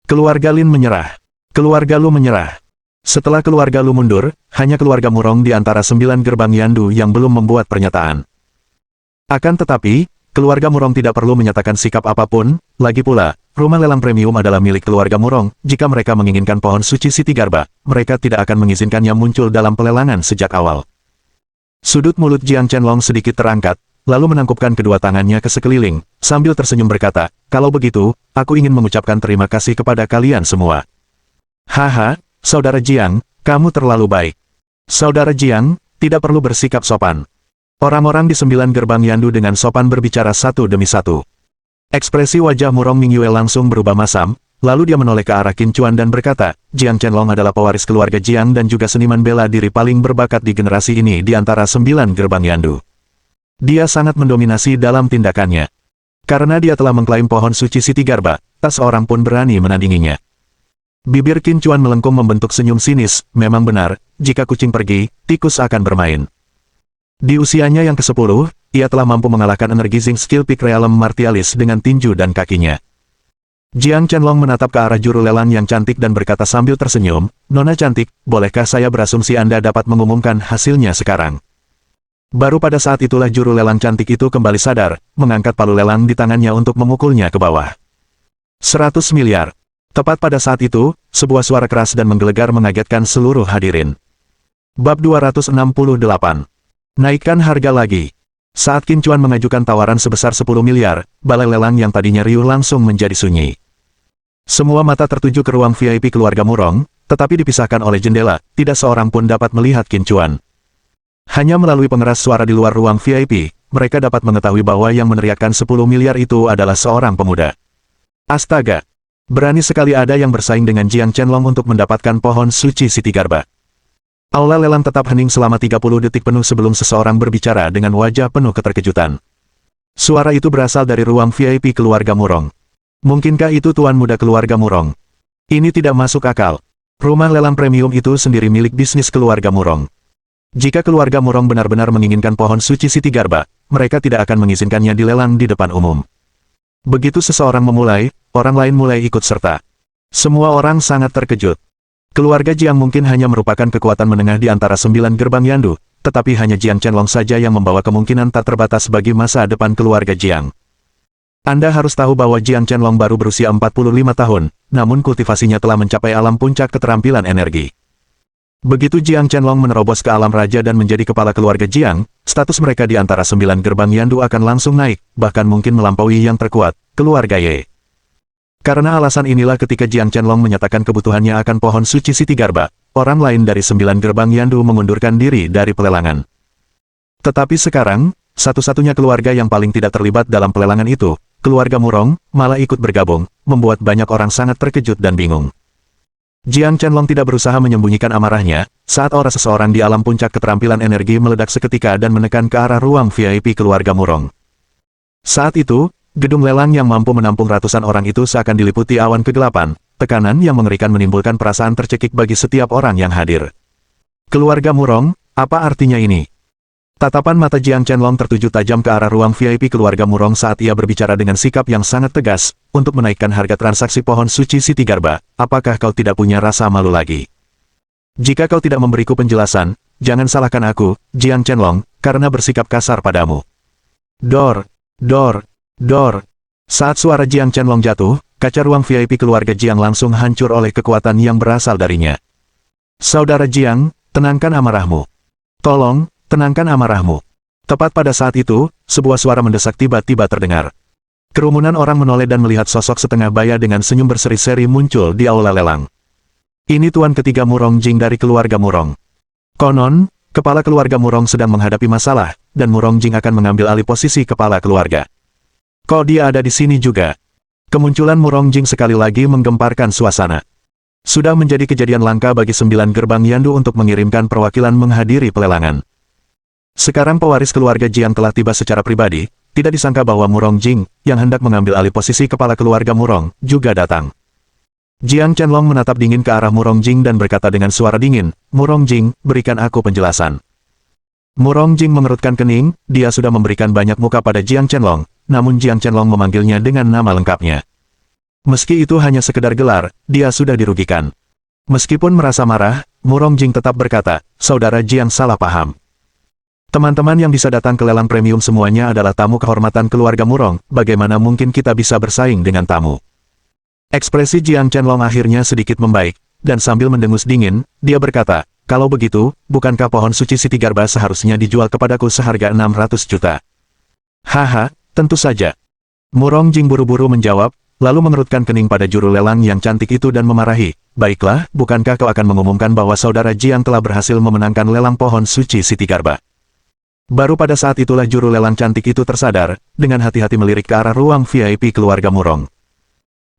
Keluarga Lin menyerah. Keluarga Lu menyerah. Setelah keluarga Lu mundur, hanya keluarga Murong di antara 9 gerbang Yandu yang belum membuat pernyataan. Akan tetapi, keluarga Murong tidak perlu menyatakan sikap apapun, lagi pula, rumah lelang premium adalah milik keluarga Murong. Jika mereka menginginkan pohon suci Siti Garba, mereka tidak akan mengizinkannya muncul dalam pelelangan sejak awal. Sudut mulut Jiang Chenlong sedikit terangkat, lalu menangkupkan kedua tangannya ke sekeliling, sambil tersenyum berkata, kalau begitu, aku ingin mengucapkan terima kasih kepada kalian semua. Haha, saudara Jiang, kamu terlalu baik. Saudara Jiang, tidak perlu bersikap sopan. Orang-orang di 9 gerbang Yandu dengan sopan berbicara satu demi satu. Ekspresi wajah Murong Mingyue langsung berubah masam, lalu dia menoleh ke arah Qin Chuan dan berkata, Jiang Chenlong adalah pewaris keluarga Jiang dan juga seniman bela diri paling berbakat di generasi ini di antara 9 gerbang Yandu. Dia sangat mendominasi dalam tindakannya. Karena dia telah mengklaim pohon suci Siti Garba, tak seorang pun berani menandinginya. Bibir Qin Chuan melengkung membentuk senyum sinis, memang benar, jika kucing pergi, tikus akan bermain. Di usianya yang ke-10, ia telah mampu mengalahkan energi Xing skill Peak Realm Martialis dengan tinju dan kakinya. Jiang Chenlong menatap ke arah juru lelang yang cantik dan berkata sambil tersenyum, Nona cantik, bolehkah saya berasumsi Anda dapat mengumumkan hasilnya sekarang? Baru pada saat itulah juru lelang cantik itu kembali sadar, mengangkat palu lelang di tangannya untuk memukulnya ke bawah. 100 miliar. Tepat pada saat itu, sebuah suara keras dan menggelegar mengagetkan seluruh hadirin. Bab 268. Naikkan harga lagi. Saat Qin Chuan mengajukan tawaran sebesar 10 miliar, balai lelang yang tadinya riuh langsung menjadi sunyi. Semua mata tertuju ke ruang VIP keluarga Murong, tetapi dipisahkan oleh jendela, tidak seorang pun dapat melihat Qin Chuan. Hanya melalui pengeras suara di luar ruang VIP, mereka dapat mengetahui bahwa yang meneriakkan 10 miliar itu adalah seorang pemuda. Astaga! Berani sekali ada yang bersaing dengan Jiang Chenlong untuk mendapatkan pohon suci Siti Garba. Aula lelang tetap hening selama 30 detik penuh sebelum seseorang berbicara dengan wajah penuh keterkejutan. Suara itu berasal dari ruang VIP keluarga Murong. Mungkinkah itu tuan muda keluarga Murong? Ini tidak masuk akal. Rumah lelang premium itu sendiri milik bisnis keluarga Murong. Jika keluarga Murong benar-benar menginginkan pohon suci Siti Garba, mereka tidak akan mengizinkannya dilelang di depan umum. Begitu seseorang memulai, orang lain mulai ikut serta. Semua orang sangat terkejut. Keluarga Jiang mungkin hanya merupakan kekuatan menengah di antara 9 gerbang Yandu, tetapi hanya Jiang Chenlong saja yang membawa kemungkinan tak terbatas bagi masa depan keluarga Jiang. Anda harus tahu bahwa Jiang Chenlong baru berusia 45 tahun, namun kultivasinya telah mencapai alam puncak keterampilan energi. Begitu Jiang Chenlong menerobos ke alam raja dan menjadi kepala keluarga Jiang, status mereka di antara 9 gerbang Yandu akan langsung naik, bahkan mungkin melampaui yang terkuat, keluarga Ye. Karena alasan inilah ketika Jiang Chenlong menyatakan kebutuhannya akan pohon suci Siti Garba, orang lain dari 9 gerbang Yandu mengundurkan diri dari pelelangan. Tetapi sekarang, satu-satunya keluarga yang paling tidak terlibat dalam pelelangan itu, keluarga Murong, malah ikut bergabung, membuat banyak orang sangat terkejut dan bingung. Jiang Chenlong tidak berusaha menyembunyikan amarahnya, saat aura seseorang di alam puncak keterampilan energi meledak seketika dan menekan ke arah ruang VIP keluarga Murong. Saat itu, gedung lelang yang mampu menampung ratusan orang itu seakan diliputi awan kegelapan, tekanan yang mengerikan menimbulkan perasaan tercekik bagi setiap orang yang hadir. Keluarga Murong, apa artinya ini? Tatapan mata Jiang Chenlong tertuju tajam ke arah ruang VIP keluarga Murong saat ia berbicara dengan sikap yang sangat tegas, untuk menaikkan harga transaksi pohon suci Siti Garba. Apakah kau tidak punya rasa malu lagi? Jika kau tidak memberiku penjelasan, jangan salahkan aku, Jiang Chenlong, karena bersikap kasar padamu. Dor, dor, dor. Saat suara Jiang Chenlong jatuh, kaca ruang VIP keluarga Jiang langsung hancur oleh kekuatan yang berasal darinya. Saudara Jiang, tenangkan amarahmu. Tolong, tenangkan amarahmu. Tepat pada saat itu, sebuah suara mendesak tiba-tiba terdengar. Kerumunan orang menoleh dan melihat sosok setengah baya dengan senyum berseri-seri muncul di aula lelang. Ini tuan ketiga Murong Jing dari keluarga Murong. Konon, kepala keluarga Murong sedang menghadapi masalah, dan Murong Jing akan mengambil alih posisi kepala keluarga. Kok dia ada di sini juga? Kemunculan Murong Jing sekali lagi menggemparkan suasana. Sudah menjadi kejadian langka bagi 9 gerbang Yandu untuk mengirimkan perwakilan menghadiri pelelangan. Sekarang pewaris keluarga Jiang telah tiba secara pribadi, tidak disangka bahwa Murong Jing, yang hendak mengambil alih posisi kepala keluarga Murong, juga datang. Jiang Chenlong menatap dingin ke arah Murong Jing dan berkata dengan suara dingin, Murong Jing, berikan aku penjelasan. Murong Jing mengerutkan kening, dia sudah memberikan banyak muka pada Jiang Chenlong, namun Jiang Chenlong memanggilnya dengan nama lengkapnya. Meski itu hanya sekedar gelar, dia sudah dirugikan. Meskipun merasa marah, Murong Jing tetap berkata, saudara Jiang salah paham. Teman-teman yang bisa datang ke lelang premium semuanya adalah tamu kehormatan keluarga Murong, bagaimana mungkin kita bisa bersaing dengan tamu? Ekspresi Jiang Chenlong akhirnya sedikit membaik, dan sambil mendengus dingin, dia berkata, kalau begitu, bukankah pohon suci Siti Garba seharusnya dijual kepadaku seharga 600 juta? Haha, tentu saja. Murong Jing buru-buru menjawab, lalu mengerutkan kening pada juru lelang yang cantik itu dan memarahi, baiklah, bukankah kau akan mengumumkan bahwa saudara Jiang telah berhasil memenangkan lelang pohon suci Siti Garba? Baru pada saat itulah juru lelang cantik itu tersadar, dengan hati-hati melirik ke arah ruang VIP keluarga Murong.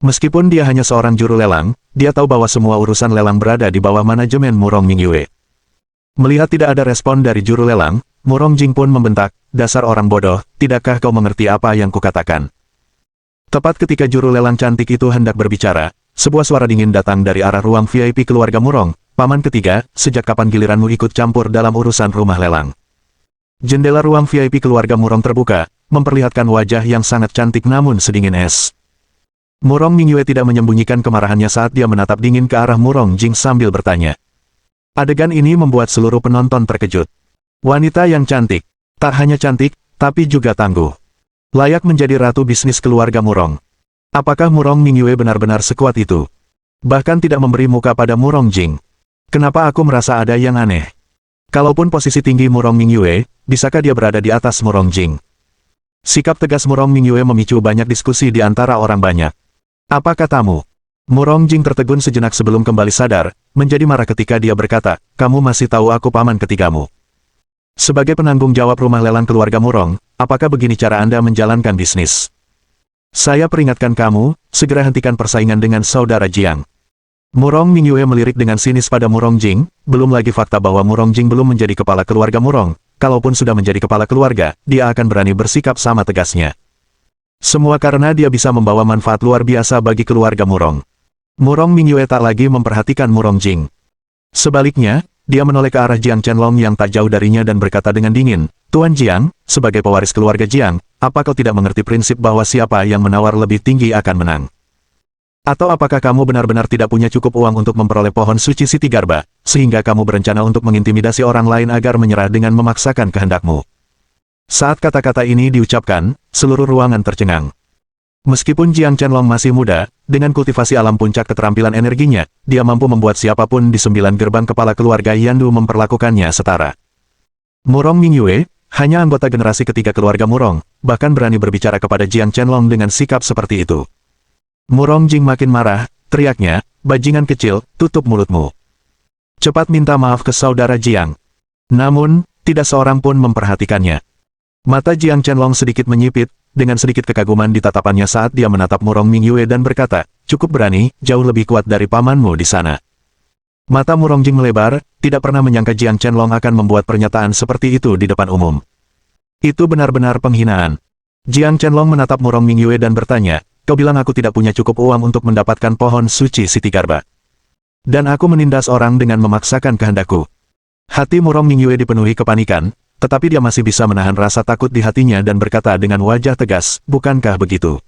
Meskipun dia hanya seorang juru lelang, dia tahu bahwa semua urusan lelang berada di bawah manajemen Murong Mingyue. Melihat tidak ada respon dari juru lelang, Murong Jing pun membentak, dasar orang bodoh, tidakkah kau mengerti apa yang kukatakan? Tepat ketika juru lelang cantik itu hendak berbicara, sebuah suara dingin datang dari arah ruang VIP keluarga Murong, paman ketiga, sejak kapan giliranmu ikut campur dalam urusan rumah lelang? Jendela ruang VIP keluarga Murong terbuka, memperlihatkan wajah yang sangat cantik namun sedingin es. Murong Mingyue tidak menyembunyikan kemarahannya saat dia menatap dingin ke arah Murong Jing sambil bertanya. Adegan ini membuat seluruh penonton terkejut. Wanita yang cantik, tak hanya cantik, tapi juga tangguh. Layak menjadi ratu bisnis keluarga Murong. Apakah Murong Mingyue benar-benar sekuat itu? Bahkan tidak memberi muka pada Murong Jing. Kenapa aku merasa ada yang aneh? Kalaupun posisi tinggi Murong Mingyue, bisakah dia berada di atas Murong Jing? Sikap tegas Murong Mingyue memicu banyak diskusi di antara orang banyak. Apa katamu? Murong Jing tertegun sejenak sebelum kembali sadar, menjadi marah ketika dia berkata, kamu masih tahu aku paman ketigamu. Sebagai penanggung jawab rumah lelang keluarga Murong, apakah begini cara Anda menjalankan bisnis? Saya peringatkan kamu, segera hentikan persaingan dengan saudara Jiang. Murong Mingyue melirik dengan sinis pada Murong Jing, belum lagi fakta bahwa Murong Jing belum menjadi kepala keluarga Murong, kalaupun sudah menjadi kepala keluarga, dia akan berani bersikap sama tegasnya. Semua karena dia bisa membawa manfaat luar biasa bagi keluarga Murong. Murong Mingyue tak lagi memperhatikan Murong Jing. Sebaliknya, dia menoleh ke arah Jiang Chenlong yang tak jauh darinya dan berkata dengan dingin, Tuan Jiang, sebagai pewaris keluarga Jiang, apa kau tidak mengerti prinsip bahwa siapa yang menawar lebih tinggi akan menang? Atau apakah kamu benar-benar tidak punya cukup uang untuk memperoleh pohon suci Siti Garba, sehingga kamu berencana untuk mengintimidasi orang lain agar menyerah dengan memaksakan kehendakmu? Saat kata-kata ini diucapkan, seluruh ruangan tercengang. Meskipun Jiang Chenlong masih muda, dengan kultivasi alam puncak keterampilan energinya, dia mampu membuat siapapun di 9 gerbang kepala keluarga Yandu memperlakukannya setara. Murong Mingyue, hanya anggota generasi ketiga keluarga Murong, bahkan berani berbicara kepada Jiang Chenlong dengan sikap seperti itu. Murong Jing makin marah, teriaknya, bajingan kecil, tutup mulutmu. Cepat minta maaf ke saudara Jiang. Namun, tidak seorang pun memperhatikannya. Mata Jiang Chenlong sedikit menyipit, dengan sedikit kekaguman di tatapannya saat dia menatap Murong Mingyue dan berkata, cukup berani, jauh lebih kuat dari pamanmu di sana. Mata Murongjing melebar, tidak pernah menyangka Jiang Chenlong akan membuat pernyataan seperti itu di depan umum. Itu benar-benar penghinaan. Jiang Chenlong menatap Murong Mingyue dan bertanya, kau bilang aku tidak punya cukup uang untuk mendapatkan pohon suci Siti Garba. Dan aku menindas orang dengan memaksakan kehendakku. Hati Murong Mingyue dipenuhi kepanikan, tetapi dia masih bisa menahan rasa takut di hatinya dan berkata dengan wajah tegas, bukankah begitu?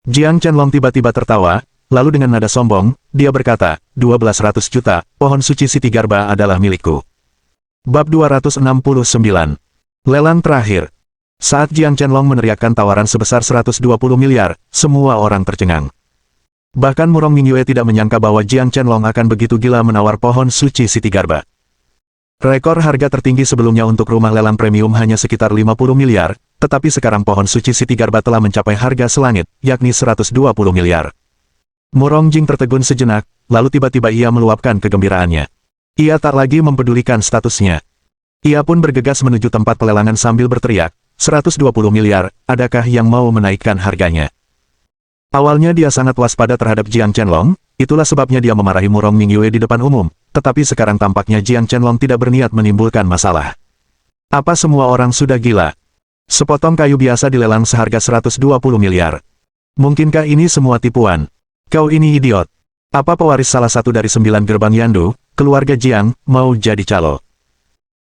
Jiang Chenlong tiba-tiba tertawa, lalu dengan nada sombong, dia berkata, 1200 juta, pohon suci Siti Garba adalah milikku. Bab 269. Lelang terakhir. Saat Jiang Chenlong meneriakkan tawaran sebesar 120 miliar, semua orang tercengang. Bahkan Murong Mingyue tidak menyangka bahwa Jiang Chenlong akan begitu gila menawar pohon suci Siti Garba. Rekor harga tertinggi sebelumnya untuk rumah lelang premium hanya sekitar 50 miliar, tetapi sekarang pohon suci Siti Garba telah mencapai harga selangit, yakni 120 miliar. Murongjing tertegun sejenak, lalu tiba-tiba ia meluapkan kegembiraannya. Ia tak lagi mempedulikan statusnya. Ia pun bergegas menuju tempat pelelangan sambil berteriak, 120 miliar, adakah yang mau menaikkan harganya? Awalnya dia sangat waspada terhadap Jiang Chenlong, itulah sebabnya dia memarahi Murong Mingyue di depan umum, tetapi sekarang tampaknya Jiang Chenlong tidak berniat menimbulkan masalah. Apa semua orang sudah gila? Sepotong kayu biasa dilelang seharga 120 miliar. Mungkinkah ini semua tipuan? Kau ini idiot. Apa pewaris salah satu dari 9 gerbang Yandu, keluarga Jiang, mau jadi calo?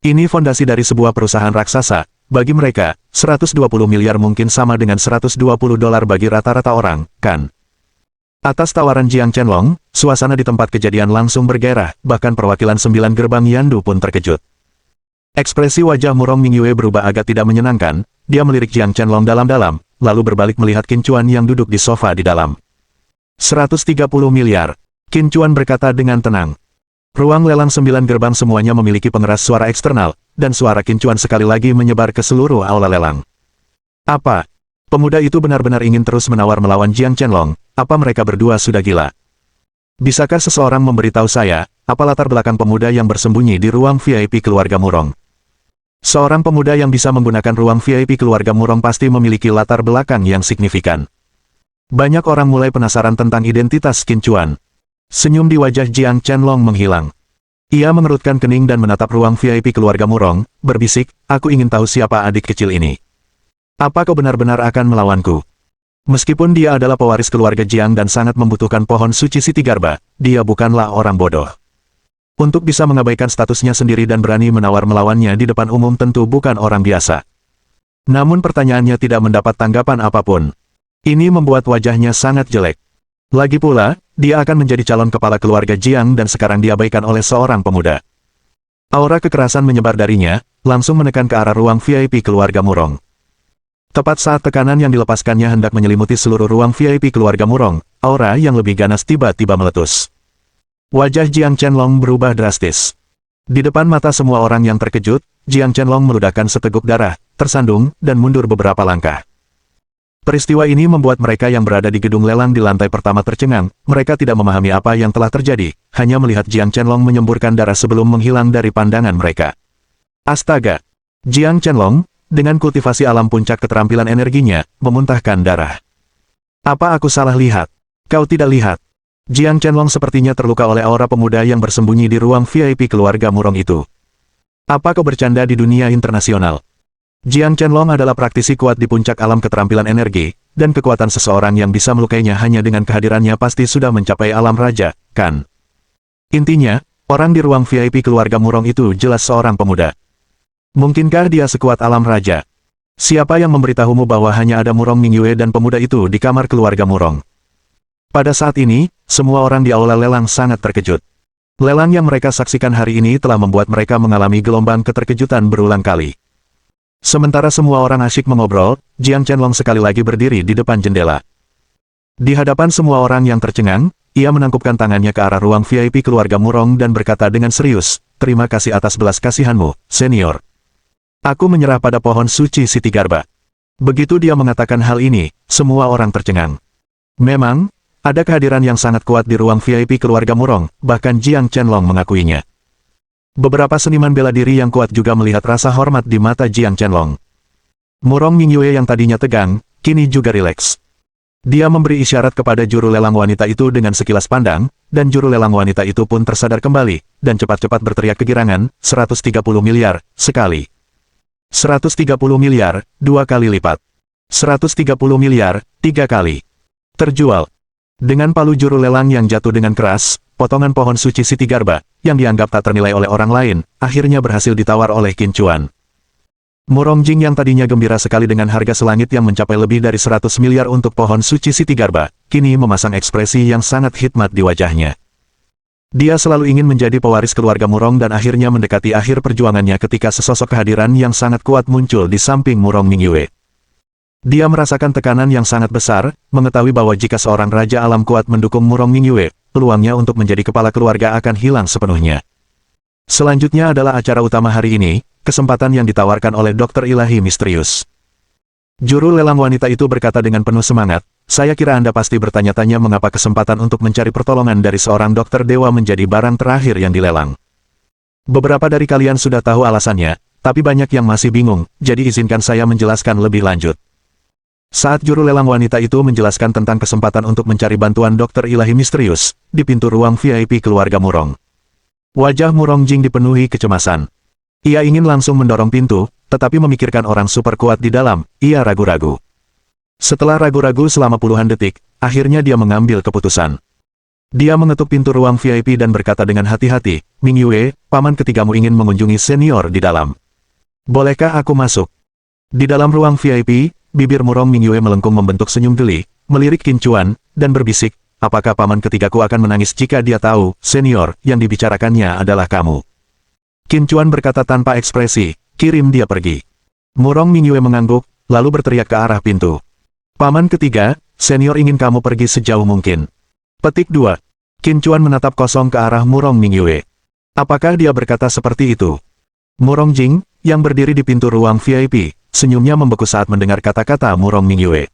Ini fondasi dari sebuah perusahaan raksasa. Bagi mereka, 120 miliar mungkin sama dengan 120 dolar bagi rata-rata orang, kan? Atas tawaran Jiang Chenlong, suasana di tempat kejadian langsung bergairah, bahkan perwakilan 9 gerbang Yandu pun terkejut. Ekspresi wajah Murong Mingyue berubah agak tidak menyenangkan, dia melirik Jiang Chenlong dalam-dalam, lalu berbalik melihat Qin Chuan yang duduk di sofa di dalam. 130 miliar. Qin Chuan berkata dengan tenang. Ruang lelang 9 gerbang semuanya memiliki pengeras suara eksternal, dan suara Qin Chuan sekali lagi menyebar ke seluruh aula lelang. Apa? Pemuda itu benar-benar ingin terus menawar melawan Jiang Chenlong, apa mereka berdua sudah gila? Bisakah seseorang memberitahu saya, apa latar belakang pemuda yang bersembunyi di ruang VIP keluarga Murong? Seorang pemuda yang bisa menggunakan ruang VIP keluarga Murong pasti memiliki latar belakang yang signifikan. Banyak orang mulai penasaran tentang identitas Qin Chuan. Senyum di wajah Jiang Chenlong menghilang. Ia mengerutkan kening dan menatap ruang VIP keluarga Murong, berbisik, aku ingin tahu siapa adik kecil ini. Apa kau benar-benar akan melawanku? Meskipun dia adalah pewaris keluarga Jiang dan sangat membutuhkan pohon suci Siti Garba, dia bukanlah orang bodoh. Untuk bisa mengabaikan statusnya sendiri dan berani menawar melawannya di depan umum tentu bukan orang biasa. Namun pertanyaannya tidak mendapat tanggapan apapun. Ini membuat wajahnya sangat jelek. Lagi pula, dia akan menjadi calon kepala keluarga Jiang dan sekarang diabaikan oleh seorang pemuda. Aura kekerasan menyebar darinya, langsung menekan ke arah ruang VIP keluarga Murong. Tepat saat tekanan yang dilepaskannya hendak menyelimuti seluruh ruang VIP keluarga Murong, aura yang lebih ganas tiba-tiba meletus. Wajah Jiang Chenlong berubah drastis. Di depan mata semua orang yang terkejut, Jiang Chenlong meludahkan seteguk darah, tersandung, dan mundur beberapa langkah. Peristiwa ini membuat mereka yang berada di gedung lelang di lantai pertama tercengang, mereka tidak memahami apa yang telah terjadi, hanya melihat Jiang Chenlong menyemburkan darah sebelum menghilang dari pandangan mereka. Astaga! Jiang Chenlong, dengan kultivasi alam puncak keterampilan energinya, memuntahkan darah. Apa aku salah lihat? Kau tidak lihat? Jiang Chenlong sepertinya terluka oleh aura pemuda yang bersembunyi di ruang VIP keluarga Murong itu. Apa kau bercanda di dunia internasional? Jiang Chenlong adalah praktisi kuat di puncak alam keterampilan energi, dan kekuatan seseorang yang bisa melukainya hanya dengan kehadirannya pasti sudah mencapai alam raja, kan? Intinya, orang di ruang VIP keluarga Murong itu jelas seorang pemuda. Mungkinkah dia sekuat alam raja? Siapa yang memberitahumu bahwa hanya ada Murong Mingyue dan pemuda itu di kamar keluarga Murong? Pada saat ini, semua orang di aula lelang sangat terkejut. Lelang yang mereka saksikan hari ini telah membuat mereka mengalami gelombang keterkejutan berulang kali. Sementara semua orang asyik mengobrol, Jiang Chenlong sekali lagi berdiri di depan jendela. Di hadapan semua orang yang tercengang, ia menangkupkan tangannya ke arah ruang VIP keluarga Murong dan berkata dengan serius, terima kasih atas belas kasihanmu, senior. Aku menyerah pada pohon suci Siti Garba. Begitu dia mengatakan hal ini, semua orang tercengang. Memang, ada kehadiran yang sangat kuat di ruang VIP keluarga Murong, bahkan Jiang Chenlong mengakuinya. Beberapa seniman bela diri yang kuat juga melihat rasa hormat di mata Jiang Chenlong. Murong Mingyue yang tadinya tegang, kini juga rileks. Dia memberi isyarat kepada juru lelang wanita itu dengan sekilas pandang, dan juru lelang wanita itu pun tersadar kembali, dan cepat-cepat berteriak kegirangan, 130 miliar, sekali. 130 miliar, 2 kali lipat. 130 miliar, 3 kali. Terjual. Dengan palu juru lelang yang jatuh dengan keras, potongan pohon suci Siti Garba, yang dianggap tak ternilai oleh orang lain, akhirnya berhasil ditawar oleh Qin Chuan. Murong Jing yang tadinya gembira sekali dengan harga selangit yang mencapai lebih dari 100 miliar untuk pohon suci Siti Garba, kini memasang ekspresi yang sangat hikmat di wajahnya. Dia selalu ingin menjadi pewaris keluarga Murong dan akhirnya mendekati akhir perjuangannya ketika sesosok kehadiran yang sangat kuat muncul di samping Murong Mingyue. Dia merasakan tekanan yang sangat besar, mengetahui bahwa jika seorang raja alam kuat mendukung Murong Mingyue, peluangnya untuk menjadi kepala keluarga akan hilang sepenuhnya. Selanjutnya adalah acara utama hari ini, kesempatan yang ditawarkan oleh dokter ilahi misterius. Juru lelang wanita itu berkata dengan penuh semangat, "Saya kira Anda pasti bertanya-tanya mengapa kesempatan untuk mencari pertolongan dari seorang dokter dewa menjadi barang terakhir yang dilelang. Beberapa dari kalian sudah tahu alasannya, tapi banyak yang masih bingung, jadi izinkan saya menjelaskan lebih lanjut." Saat juru lelang wanita itu menjelaskan tentang kesempatan untuk mencari bantuan dokter ilahi misterius, di pintu ruang VIP keluarga Murong, wajah Murong Jing dipenuhi kecemasan. Ia ingin langsung mendorong pintu, tetapi memikirkan orang super kuat di dalam, ia ragu-ragu. Setelah ragu-ragu selama puluhan detik, akhirnya dia mengambil keputusan. Dia mengetuk pintu ruang VIP dan berkata dengan hati-hati, "Mingyue, paman ketigamu ingin mengunjungi senior di dalam. Bolehkah aku masuk?" Di dalam ruang VIP, bibir Murong Mingyue melengkung membentuk senyum geli, melirik Qin Chuan, dan berbisik, "Apakah paman ketigaku akan menangis jika dia tahu, senior, yang dibicarakannya adalah kamu?" Qin Chuan berkata tanpa ekspresi, "Kirim dia pergi." Murong Mingyue mengangguk, lalu berteriak ke arah pintu. "Paman ketiga, senior ingin kamu pergi sejauh mungkin." Petik 2. Qin Chuan menatap kosong ke arah Murong Mingyue. Apakah dia berkata seperti itu? Murong Jing, yang berdiri di pintu ruang VIP, senyumnya membeku saat mendengar kata-kata Murong Mingyue.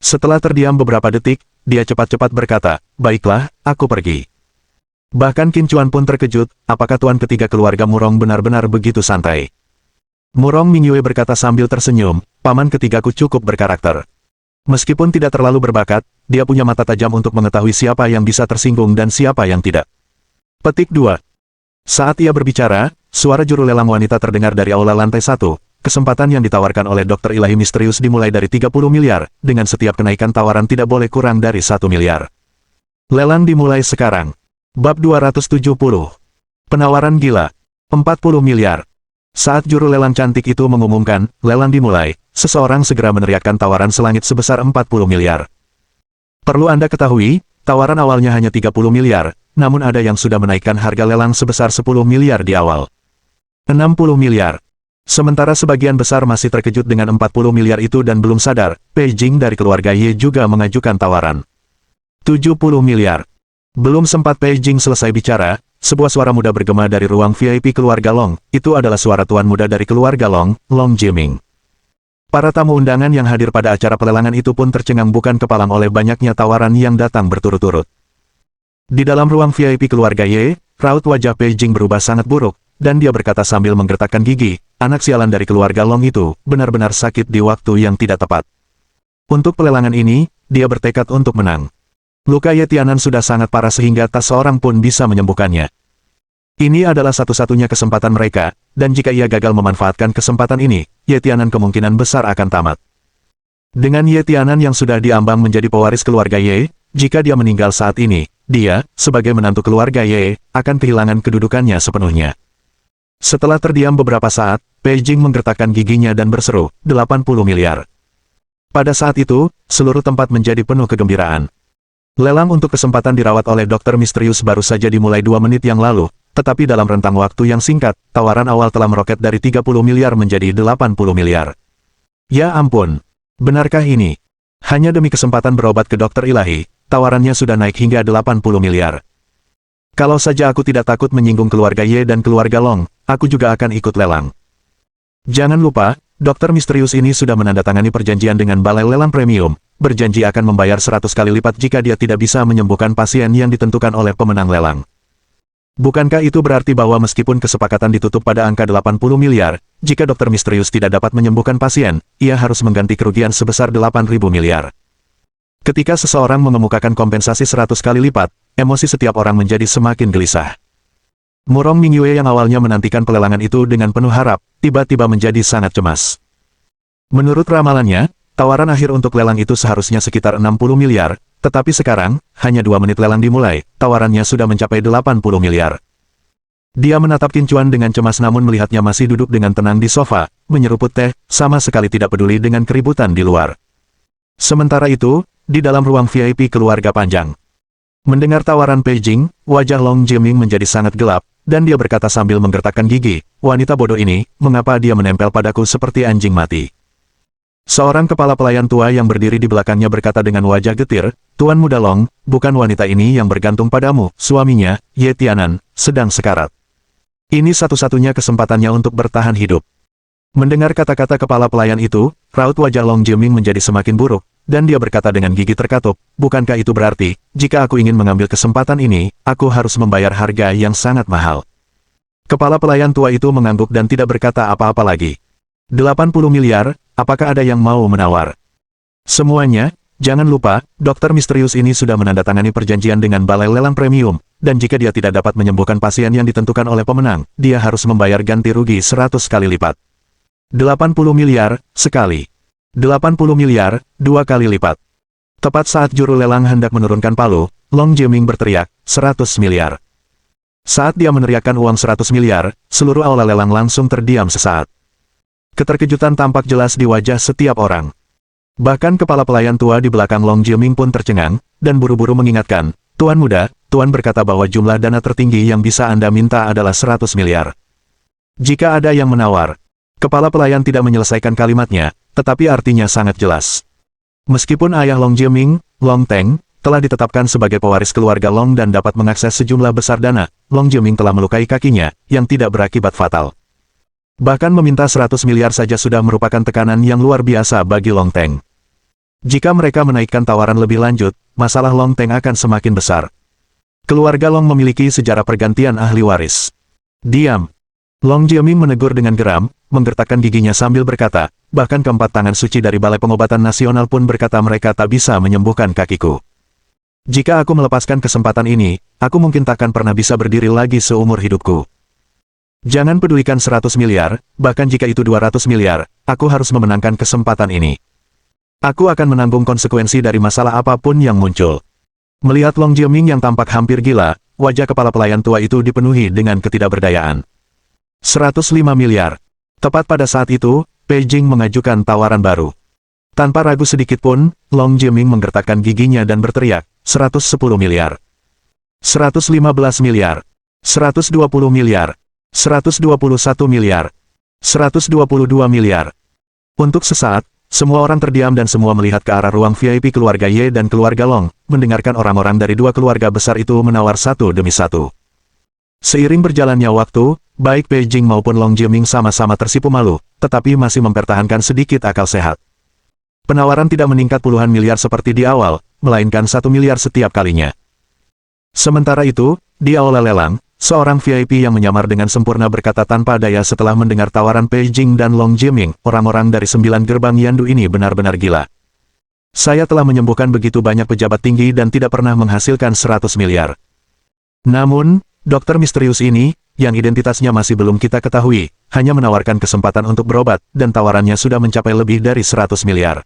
Setelah terdiam beberapa detik, dia cepat-cepat berkata, "Baiklah, aku pergi." Bahkan Qin Chuan pun terkejut, apakah tuan ketiga keluarga Murong benar-benar begitu santai? Murong Mingyue berkata sambil tersenyum, "Paman ketigaku cukup berkarakter. Meskipun tidak terlalu berbakat, dia punya mata tajam untuk mengetahui siapa yang bisa tersinggung dan siapa yang tidak." Petik 2. Saat ia berbicara, suara juru lelang wanita terdengar dari aula lantai 1. Kesempatan yang ditawarkan oleh dokter ilahi misterius dimulai dari 30 miliar, dengan setiap kenaikan tawaran tidak boleh kurang dari 1 miliar. Lelang dimulai sekarang. Bab 270. Penawaran gila. 40 miliar. Saat juru lelang cantik itu mengumumkan, lelang dimulai, seseorang segera meneriakkan tawaran selangit sebesar 40 miliar. Perlu Anda ketahui, tawaran awalnya hanya 30 miliar, namun ada yang sudah menaikkan harga lelang sebesar 10 miliar di awal. 60 miliar. Sementara sebagian besar masih terkejut dengan 40 miliar itu dan belum sadar, Pei Jing dari keluarga Ye juga mengajukan tawaran. 70 miliar. Belum sempat Pei Jing selesai bicara, sebuah suara muda bergema dari ruang VIP keluarga Long. Itu adalah suara tuan muda dari keluarga Long, Long Jiming. Para tamu undangan yang hadir pada acara pelelangan itu pun tercengang bukan kepalang oleh banyaknya tawaran yang datang berturut-turut. Di dalam ruang VIP keluarga Ye, raut wajah Pei Jing berubah sangat buruk, dan dia berkata sambil menggertakkan gigi, "Anak sialan dari keluarga Long itu, benar-benar sakit di waktu yang tidak tepat." Untuk pelelangan ini, dia bertekad untuk menang. Luka Ye Tianan sudah sangat parah sehingga tak seorang pun bisa menyembuhkannya. Ini adalah satu-satunya kesempatan mereka, dan jika ia gagal memanfaatkan kesempatan ini, Ye Tianan kemungkinan besar akan tamat. Dengan Ye Tianan yang sudah diambang menjadi pewaris keluarga Ye, jika dia meninggal saat ini, dia, sebagai menantu keluarga Ye, akan kehilangan kedudukannya sepenuhnya. Setelah terdiam beberapa saat, Pei Jing menggertakkan giginya dan berseru, 80 miliar. Pada saat itu, seluruh tempat menjadi penuh kegembiraan. Lelang untuk kesempatan dirawat oleh dokter misterius baru saja dimulai 2 menit yang lalu, tetapi dalam rentang waktu yang singkat, tawaran awal telah meroket dari 30 miliar menjadi 80 miliar. Ya ampun, benarkah ini? Hanya demi kesempatan berobat ke dokter ilahi, tawarannya sudah naik hingga 80 miliar. Kalau saja aku tidak takut menyinggung keluarga Ye dan keluarga Long, aku juga akan ikut lelang. Jangan lupa, dokter misterius ini sudah menandatangani perjanjian dengan Balai Lelang Premium, berjanji akan membayar 100 kali lipat jika dia tidak bisa menyembuhkan pasien yang ditentukan oleh pemenang lelang. Bukankah itu berarti bahwa meskipun kesepakatan ditutup pada angka 80 miliar, jika dokter misterius tidak dapat menyembuhkan pasien, ia harus mengganti kerugian sebesar 8.000 miliar. Ketika seseorang mengemukakan kompensasi 100 kali lipat, emosi setiap orang menjadi semakin gelisah. Murong Mingyue yang awalnya menantikan pelelangan itu dengan penuh harap, tiba-tiba menjadi sangat cemas. Menurut ramalannya, tawaran akhir untuk lelang itu seharusnya sekitar 60 miliar, tetapi sekarang, hanya 2 menit lelang dimulai, tawarannya sudah mencapai 80 miliar. Dia menatap Qin Chuan dengan cemas namun melihatnya masih duduk dengan tenang di sofa, menyeruput teh, sama sekali tidak peduli dengan keributan di luar. Sementara itu, di dalam ruang VIP keluarga panjang. Mendengar tawaran Peijing, wajah Long Jiaming menjadi sangat gelap, dan dia berkata sambil menggertakkan gigi, wanita bodoh ini, mengapa dia menempel padaku seperti anjing mati? Seorang kepala pelayan tua yang berdiri di belakangnya berkata dengan wajah getir, Tuan Muda Long, bukan wanita ini yang bergantung padamu, suaminya, Ye Tianan, sedang sekarat. Ini satu-satunya kesempatannya untuk bertahan hidup. Mendengar kata-kata kepala pelayan itu, raut wajah Long Jiaming menjadi semakin buruk, dan dia berkata dengan gigi terkatup, bukankah itu berarti, jika aku ingin mengambil kesempatan ini, aku harus membayar harga yang sangat mahal. Kepala pelayan tua itu mengangguk dan tidak berkata apa-apa lagi. 80 miliar, apakah ada yang mau menawar? Semuanya, jangan lupa, dokter misterius ini sudah menandatangani perjanjian dengan balai lelang premium, dan jika dia tidak dapat menyembuhkan pasien yang ditentukan oleh pemenang, dia harus membayar ganti rugi 100 kali lipat. 80 miliar, sekali. 80 miliar, 2 kali lipat. Tepat saat juru lelang hendak menurunkan palu, Long Jiaming berteriak, 100 miliar. Saat dia meneriakkan uang 100 miliar, seluruh aula lelang langsung terdiam sesaat. Keterkejutan tampak jelas di wajah setiap orang. Bahkan kepala pelayan tua di belakang Long Jiaming pun tercengang, dan buru-buru mengingatkan, Tuan Muda, Tuan berkata bahwa jumlah dana tertinggi yang bisa Anda minta adalah 100 miliar. Jika ada yang menawar, kepala pelayan tidak menyelesaikan kalimatnya, tetapi artinya sangat jelas. Meskipun ayah Long Jiaming, Long Teng, telah ditetapkan sebagai pewaris keluarga Long dan dapat mengakses sejumlah besar dana, Long Jiaming telah melukai kakinya, yang tidak berakibat fatal. Bahkan meminta 100 miliar saja sudah merupakan tekanan yang luar biasa bagi Long Teng. Jika mereka menaikkan tawaran lebih lanjut, masalah Long Teng akan semakin besar. Keluarga Long memiliki sejarah pergantian ahli waris. Diam. Long Jiaming menegur dengan geram, menggertakkan giginya sambil berkata, bahkan keempat tangan suci dari Balai Pengobatan Nasional pun berkata mereka tak bisa menyembuhkan kakiku. Jika aku melepaskan kesempatan ini, aku mungkin takkan pernah bisa berdiri lagi seumur hidupku. Jangan pedulikan 100 miliar, bahkan jika itu 200 miliar, aku harus memenangkan kesempatan ini. Aku akan menanggung konsekuensi dari masalah apapun yang muncul. Melihat Long Jiaming yang tampak hampir gila, wajah kepala pelayan tua itu dipenuhi dengan ketidakberdayaan. 105 miliar. Tepat pada saat itu, Peijing mengajukan tawaran baru. Tanpa ragu sedikit pun, Long Jiaming menggertakkan giginya dan berteriak, 110 miliar. 115 miliar. 120 miliar. 121 miliar. 122 miliar. Untuk sesaat, semua orang terdiam dan semua melihat ke arah ruang VIP keluarga Ye dan keluarga Long, mendengarkan orang-orang dari dua keluarga besar itu menawar satu demi satu. Seiring berjalannya waktu, baik Peijing maupun Long Jiaming sama-sama tersipu malu, tetapi masih mempertahankan sedikit akal sehat. Penawaran tidak meningkat puluhan miliar seperti di awal, melainkan 1 miliar setiap kalinya. Sementara itu, di aula lelang, seorang VIP yang menyamar dengan sempurna berkata tanpa daya setelah mendengar tawaran Peijing dan Long Jiaming, orang-orang dari 9 gerbang Yandu ini benar-benar gila. Saya telah menyembuhkan begitu banyak pejabat tinggi dan tidak pernah menghasilkan 100 miliar. Namun, dokter misterius ini, yang identitasnya masih belum kita ketahui, hanya menawarkan kesempatan untuk berobat, dan tawarannya sudah mencapai lebih dari 100 miliar.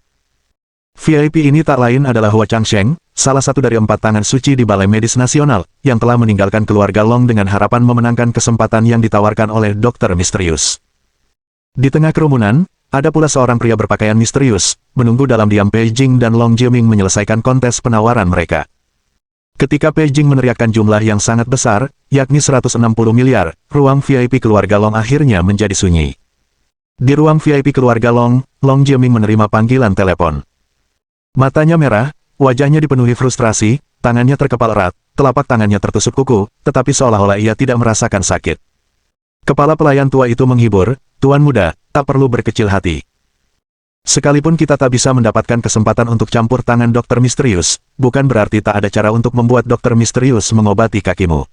VIP ini tak lain adalah Hua Changsheng, salah satu dari 4 tangan suci di Balai Medis Nasional, yang telah meninggalkan keluarga Long dengan harapan memenangkan kesempatan yang ditawarkan oleh dokter misterius. Di tengah kerumunan, ada pula seorang pria berpakaian misterius, menunggu dalam diam Peijing dan Long Jiaming menyelesaikan kontes penawaran mereka. Ketika Peijing meneriakkan jumlah yang sangat besar, yakni 160 miliar, ruang VIP keluarga Long akhirnya menjadi sunyi. Di ruang VIP keluarga Long, Long Jiaming menerima panggilan telepon. Matanya merah, wajahnya dipenuhi frustrasi, tangannya terkepal erat, telapak tangannya tertusuk kuku, tetapi seolah-olah ia tidak merasakan sakit. Kepala pelayan tua itu menghibur, Tuan Muda, tak perlu berkecil hati. Sekalipun kita tak bisa mendapatkan kesempatan untuk campur tangan dokter misterius, bukan berarti tak ada cara untuk membuat dokter misterius mengobati kakimu.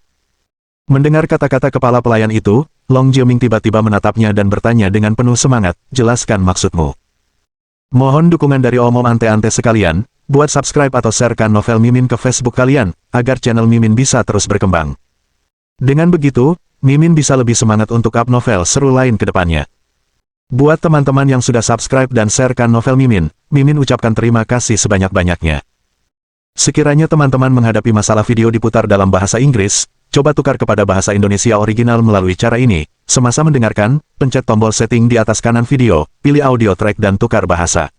Mendengar kata-kata kepala pelayan itu, Long Jiaming tiba-tiba menatapnya dan bertanya dengan penuh semangat, jelaskan maksudmu. Mohon dukungan dari omom ante-ante sekalian, buat subscribe atau sharekan novel Mimin ke Facebook kalian, agar channel Mimin bisa terus berkembang. Dengan begitu, Mimin bisa lebih semangat untuk up novel seru lain ke depannya. Buat teman-teman yang sudah subscribe dan sharekan novel Mimin, Mimin ucapkan terima kasih sebanyak-banyaknya. Sekiranya teman-teman menghadapi masalah video diputar dalam bahasa Inggris, coba tukar kepada bahasa Indonesia original melalui cara ini. Semasa mendengarkan, pencet tombol setting di atas kanan video, pilih audio track dan tukar bahasa.